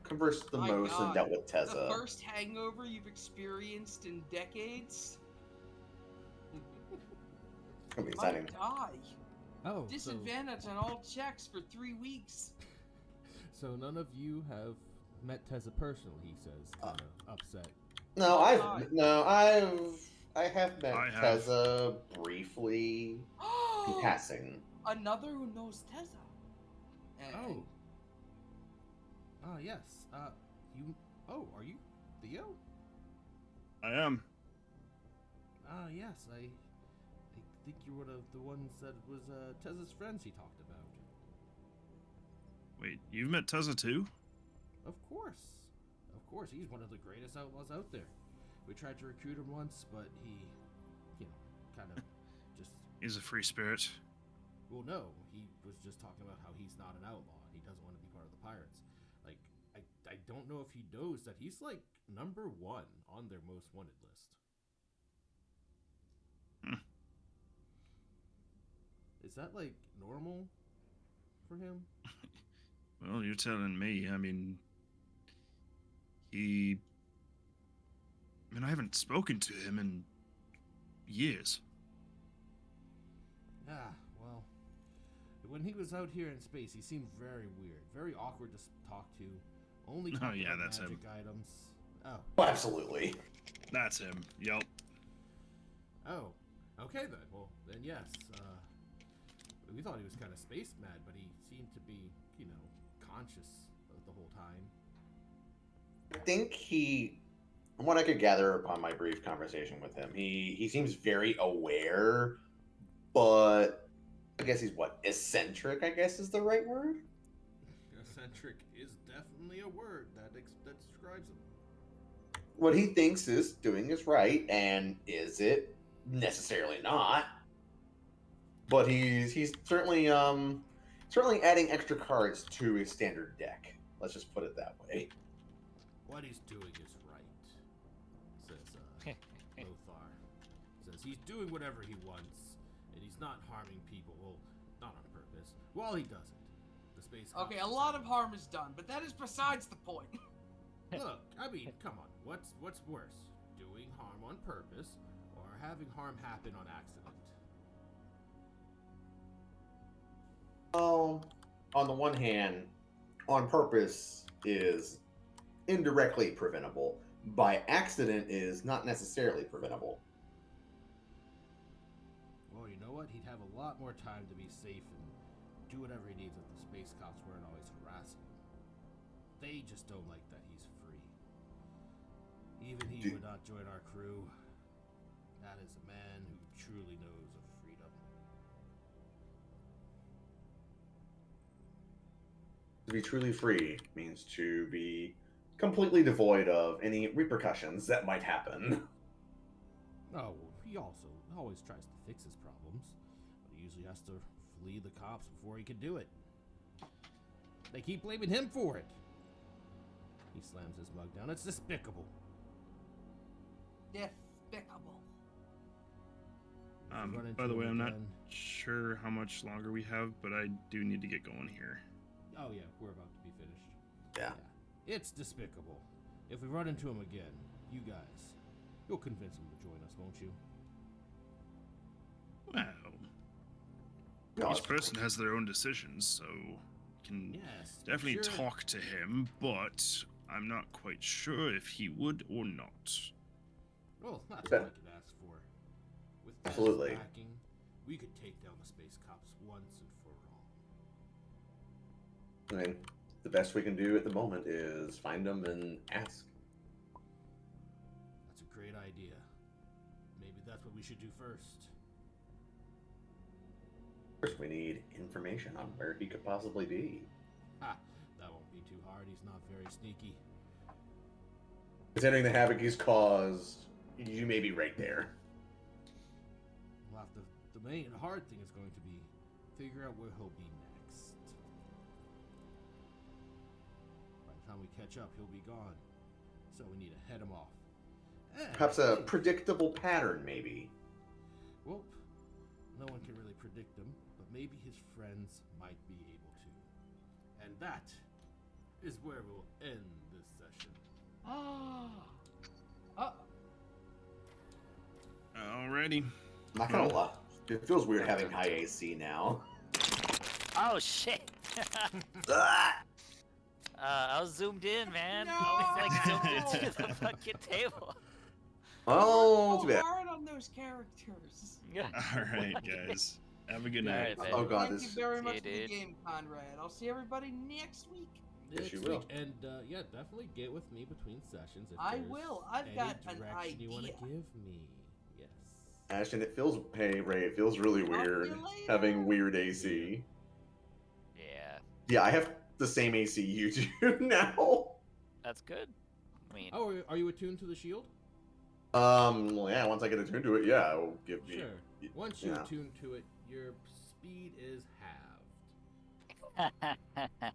conversed the My most and God, dealt with the Tessa. first hangover you've experienced in decades. It's gonna be Might exciting. die. Oh, Disadvantage on all checks for 3 weeks. so none of you have met Tessa personally, he says, kind of upset. No, God. I have met I have. Tessa briefly in passing. Another who knows Teza. And Yes. Are you Theo? I am. Yes, I think you're one of the ones that was Tessa's friends he talked about. Wait, you've met Tessa too? Of course, he's one of the greatest outlaws out there. We tried to recruit him once, but he, kind of just. He's a free spirit. Well, no, he was just talking about how he's not an outlaw. He doesn't want to be part of the pirates. Like, I don't know if if he knows that he's like number 1 on their most wanted list. Hmm. Is that like normal for him? Well, you're telling me. I mean, I mean, I haven't spoken to him in years. Ah, well, when he was out here in space, he seemed very weird, very awkward to talk to. Only Oh, talked yeah, about that's him. magic items. Oh, Oh, absolutely. That's him. Yup. oh, okay then. Well, then yes. We thought he was kind of space mad, but he seemed to be, conscious the whole time. I think from what I could gather upon my brief conversation with him, he seems very aware, but I guess he's eccentric, I guess is the right word. Eccentric is definitely a word that describes him. What he thinks is doing is right, and is it? Necessarily not. But he's certainly adding extra cards to his standard deck. Let's just put it that way. What he's doing is right, says Lothar. Says he's doing whatever he wants, and he's not harming people. Well, not on purpose. Well, he doesn't. The space. Okay, a cops lot decide- of harm is done, but that is besides the point. Look, I mean, come on. What's worse, doing harm on purpose or having harm happen on accident? On the one hand, on purpose is indirectly preventable. By accident is not necessarily preventable. Well, you know what? He'd have a lot more time to be safe and do whatever he needs if the space cops weren't always harassing him. They just don't like that he's free. Even he would not join our crew. That is a man who truly knows of freedom. To be truly free means to be completely devoid of any repercussions that might happen. Oh, well, he also always tries to fix his problems, but he usually has to flee the cops before he can do it. They keep blaming him for it. He slams his mug down. It's despicable. Despicable. If you run By into the way, him I'm not again- sure how much longer we have, but I do need to get going here. Oh yeah, we're about to be finished. Yeah. It's despicable. If we run into him again, you guys, you'll convince him to join us, won't you? Well, each person has their own decisions, so can Yes. definitely sure. talk to him, but I'm not quite sure if he would or not. Well, that's Bet. what I could ask for. With Tess Absolutely. backing, we could take down the space cops once and for all. I mean, the best we can do at the moment is find them and ask. That's a great idea. Maybe that's what we should do first. First, we need information on where he could possibly be. Ha! That won't be too hard. He's not very sneaky. Considering the havoc he's caused, you may be right there. We'll have to. The main hard thing is going to be figure out where he'll be next. By the time we catch up, he'll be gone. So we need to head him off. And Perhaps a hey, predictable pattern, maybe. well, no one can really predict him, but maybe his friends might be able to. And that is where we'll end this session. Alrighty. I'm not gonna lie. It feels weird having high AC now. Oh shit! Ah! I was zoomed in, man. I was like zoomed into the fucking table. Oh, too so bad. hard on those characters. Alright, guys. Have a good All night. right, Oh god, Thank this. you very See much you, for the dude. game, Conrad. I'll see everybody next week. Yes, you Next will. week. And yeah, definitely get with me between sessions. If I there's will. I've any got an direction you want to idea. give me. Yes. Ashton, it feels. Hey, Ray, it feels really Talk to weird you later. having weird AC. Yeah, Yeah, I have the same AC you do now. that's good. I mean, Oh, are you attuned to the shield? Well, yeah, once I get attuned to it, yeah, it'll give me. Sure. Once you yeah. attune to it, your speed is halved.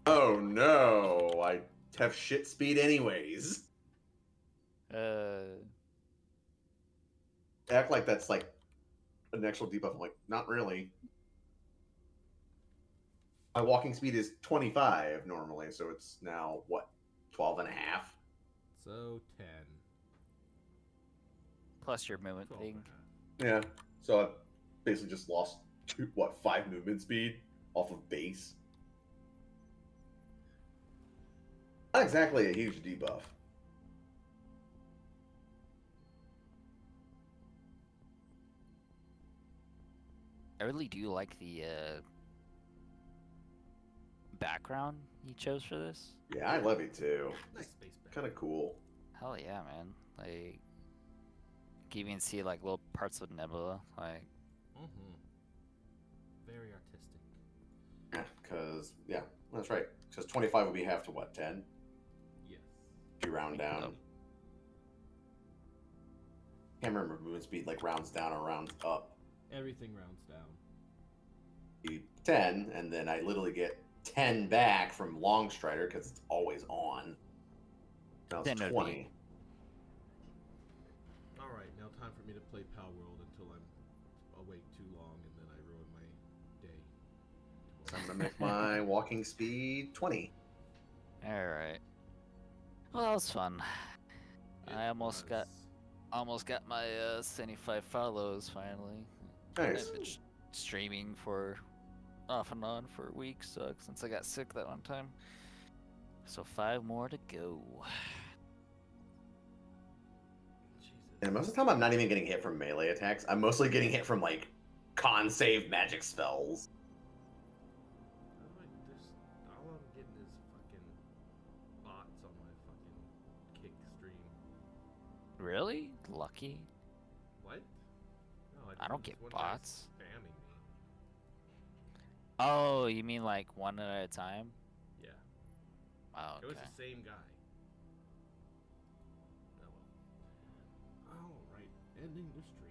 Oh no, I have shit speed anyways. Act like that's like an actual debuff. I'm like, not really. My walking speed is 25 normally, so it's now what, 12 and a half? So 10. Plus your movement 12 thing. and a half. Yeah. So I basically just lost 5 movement speed off of base. Not exactly a huge debuff. I really do like the background you chose for this. Yeah, I love it too. Nice space back. Kind of cool. Hell yeah, man! Like, you can even see like little parts of Nebula. Like, Mm-hmm. Very artistic. Yeah, because, yeah, that's right. Because 25 would be half to what, 10? Yes. If you round down. Nope. Can't remember movement speed, like rounds down or rounds up. Everything rounds down. Be 10, and then I literally get 10 back from Long Strider because it's always on. Now it's Then it'd 20. be- Alright, now time for me to play Pal World until I'm awake too long and then I ruin my day. So I'm gonna make my walking speed 20. all right. Well, that was fun. I almost got my 75 follows finally. Nice. I've been streaming for off and on for weeks since I got sick that one time. So 5 more to go. Jesus. And most of the time, I'm not even getting hit from melee attacks. I'm mostly getting hit from, like, con save magic spells. All I'm getting is fucking bots on my fucking kick stream. Really? Lucky? What? No, I don't this get one guy's bots. Spamming me. Oh, you mean like one at a time? Yeah. Oh, It was okay. the same guy. Oh well. Alright, ending the stream.